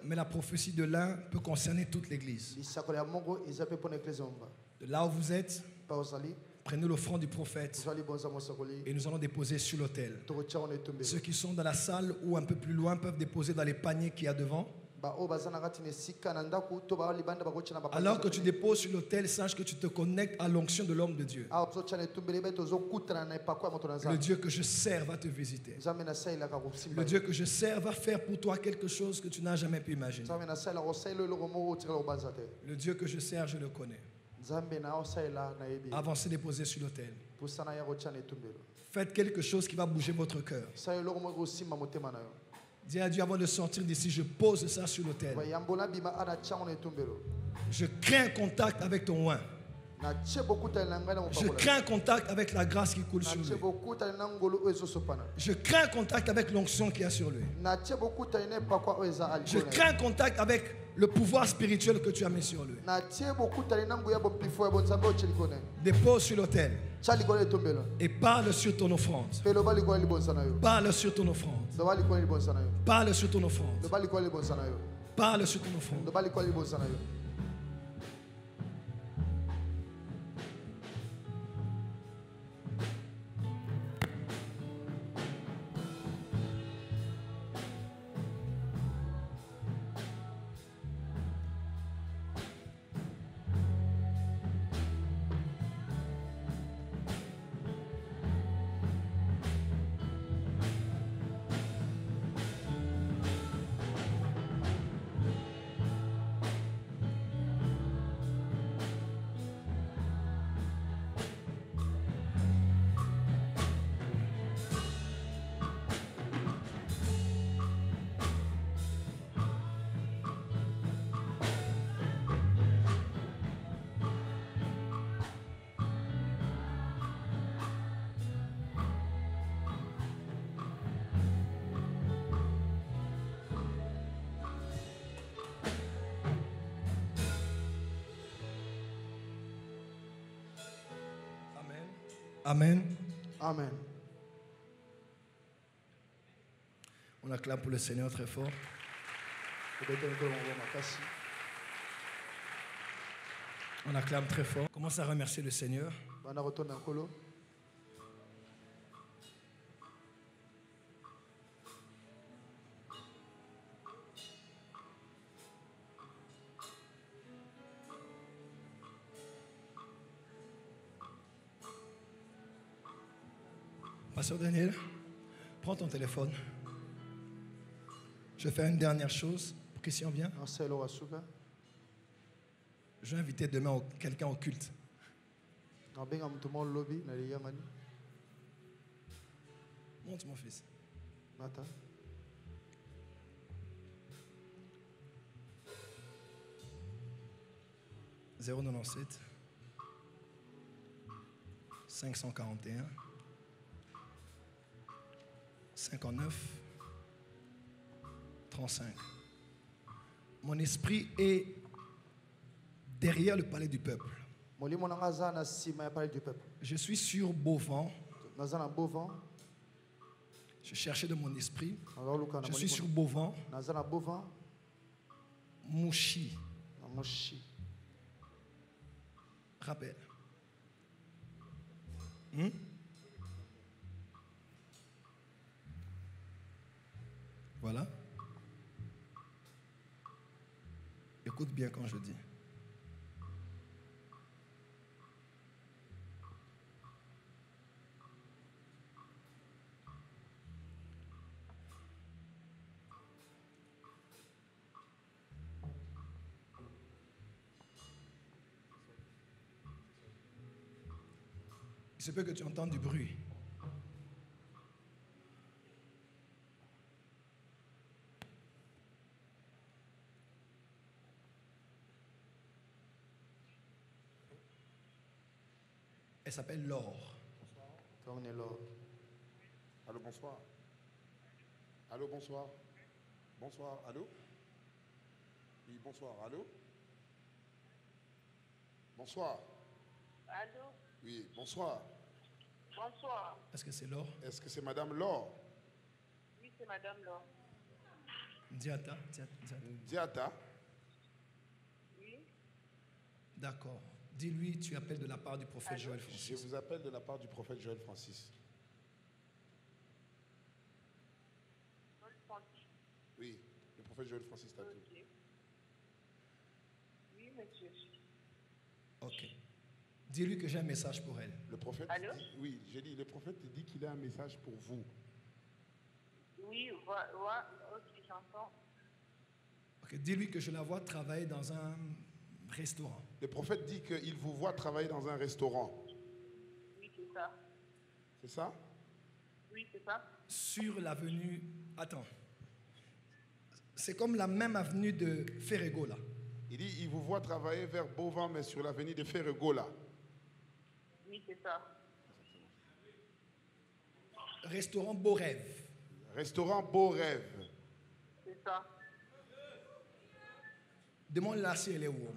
mais la prophétie de l'un peut concerner toute l'église. De là où vous êtes, prenez l'offrande du prophète et nous allons déposer sur l'autel. Ceux qui sont dans la salle ou un peu plus loin peuvent déposer dans les paniers qu'il y a devant. Alors que tu déposes sur l'autel, sache que tu te connectes à l'onction de l'homme de Dieu. Le Dieu que je sers va te visiter. Le Dieu que je sers va faire pour toi quelque chose que tu n'as jamais pu imaginer. Le Dieu que je sers, je le connais. Avancez, déposez sur l'autel. Faites quelque chose qui va bouger votre cœur. Dis à Dieu, avant de sortir d'ici, je pose ça sur l'autel. Je crée un contact avec ton oint. Je crée un contact avec la grâce qui coule sur lui. Je crée un contact avec l'onction qu'il y a sur lui. Je crée un contact avec le pouvoir spirituel que tu as mis sur lui. Dépose sur l'autel et parle sur ton offrande. Parle sur ton offrande. Parle sur ton offrande. Parle sur ton offrande. Amen. Amen. On On acclame pour le Seigneur très fort. On acclame très fort. Commence à remercier le Seigneur. Pasteur Daniel, prends ton téléphone. Je vais faire une dernière chose pour Christian vienne. Je vais inviter demain quelqu'un au culte. Monte mon fils. 097 541 59 35. Mon esprit est derrière le palais du peuple. Je suis sur Beauvant. Je cherchais de mon esprit. Je suis sur Beauvant. Mouchi. Rappel. Voilà. Écoute bien quand je dis. Il se peut que tu entendes du bruit. Elle s'appelle Laure. Allô, bonsoir. Allô, bonsoir. Bonsoir, allô? Oui, bonsoir, allô? Bonsoir. Allô? Oui, bonsoir. Bonsoir. Est-ce que c'est Laure? Est-ce que c'est Madame Laure? Oui, c'est Madame Laure. Diata. Diata. Oui. D'accord. Dis-lui, tu appelles de la part du prophète Joël Francis. Je vous appelle de la part du prophète Joël Francis. Oui, le prophète Joël Francis t'a dit. Oui, monsieur. Ok. Dis-lui que j'ai un message pour elle. Le prophète. Allô? Oui, j'ai dit, le prophète dit qu'il a un message pour vous. Oui, ok, j'entends. Ok, dis-lui que je la vois travailler dans un restaurant. Le prophète dit qu'il vous voit travailler dans un restaurant. Oui, c'est ça. C'est ça? Oui, c'est ça. Sur l'avenue... Attends. C'est comme la même avenue de Ferrego, là. Il dit, il vous voit travailler vers Beauvant, mais sur l'avenue de Ferrego, là. Oui, c'est ça. Restaurant Beau Rêve. Restaurant Beau Rêve. C'est ça. Demande-la si elle est où.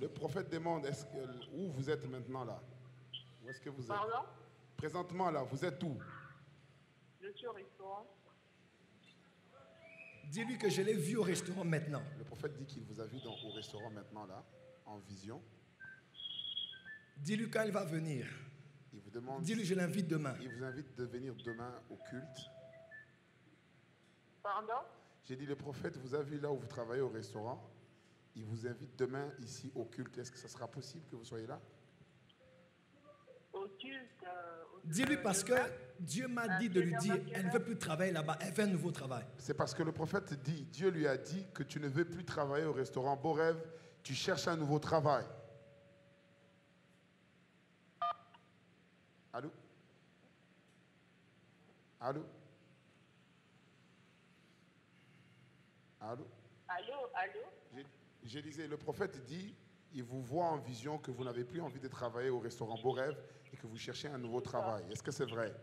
Le prophète demande où vous êtes maintenant là. Où est-ce que vous êtes? Pardon? Présentement là, vous êtes où? Je suis au restaurant. Dis-lui que je l'ai vu au restaurant maintenant. Le prophète dit qu'il vous a vu au restaurant maintenant là, en vision. Dis-lui quand il va venir. Il vous demande. Dis-lui je l'invite demain. Il vous invite de venir demain au culte. Pardon? J'ai dit le prophète vous a vu là où vous travaillez au restaurant. Il vous invite demain ici au culte. Est-ce que ça sera possible que vous soyez là? Au culte. Dis-lui parce que Dieu m'a dit de lui dire, elle ne veut plus travailler là-bas, elle veut un nouveau travail. C'est parce que le prophète dit, Dieu lui a dit que tu ne veux plus travailler au restaurant Beau Rêve, tu cherches un nouveau travail. Allô? Allô? Allô? Allô? Je disais, le prophète dit, il vous voit en vision que vous n'avez plus envie de travailler au restaurant Beau Rêve et que vous cherchez un nouveau travail. Est-ce que c'est vrai?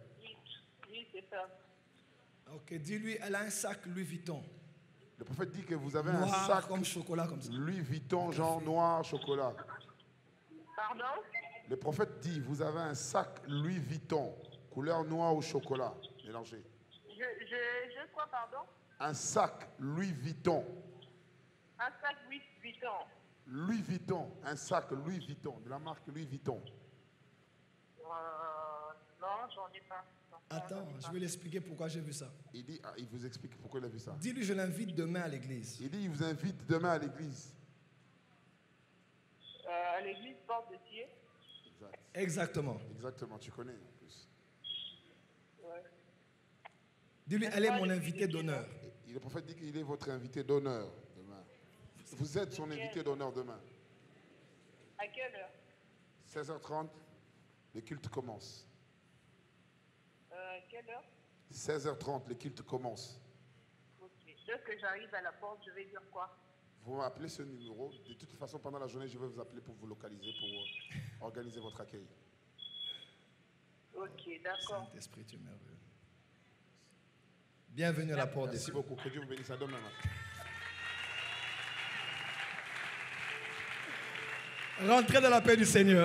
Oui, c'est ça. Ok, dis-lui, elle a un sac Louis Vuitton. Le prophète dit que vous avez noir, un sac comme chocolat, comme ça. Louis Vuitton, genre noir, chocolat. Pardon? Le prophète dit, vous avez un sac Louis Vuitton, couleur noir ou chocolat, mélangé. Je quoi, pardon? Un sac Louis Vuitton. Un sac Louis Vuitton. Louis Vuitton, un sac Louis Vuitton, de la marque Louis Vuitton. Non, j'en ai pas. Attends, je vais l'expliquer pourquoi j'ai vu ça. Il dit, il vous explique pourquoi il a vu ça. Dis-lui, je l'invite demain à l'église. Il dit, il vous invite demain à l'église. À l'église Porte de Thiers. Exactement. Exactement, tu connais en plus. Ouais. Dis-lui, elle est mon invité d'honneur. Le prophète dit qu'il est votre invité d'honneur demain. Vous êtes son invité d'honneur demain. À quelle heure? 16h30, le culte commence. Quelle heure? 16h30, le culte commence. Ok. Dès que j'arrive à la porte, je vais dire quoi? Vous m'appelez ce numéro. De toute façon, pendant la journée, je vais vous appeler pour vous localiser, pour organiser votre accueil. Ok, d'accord. Saint-Esprit, tu es merveilleux. Bienvenue à la porte. Merci beaucoup. Que Dieu vous bénisse. À demain. Rentrez dans la paix du Seigneur.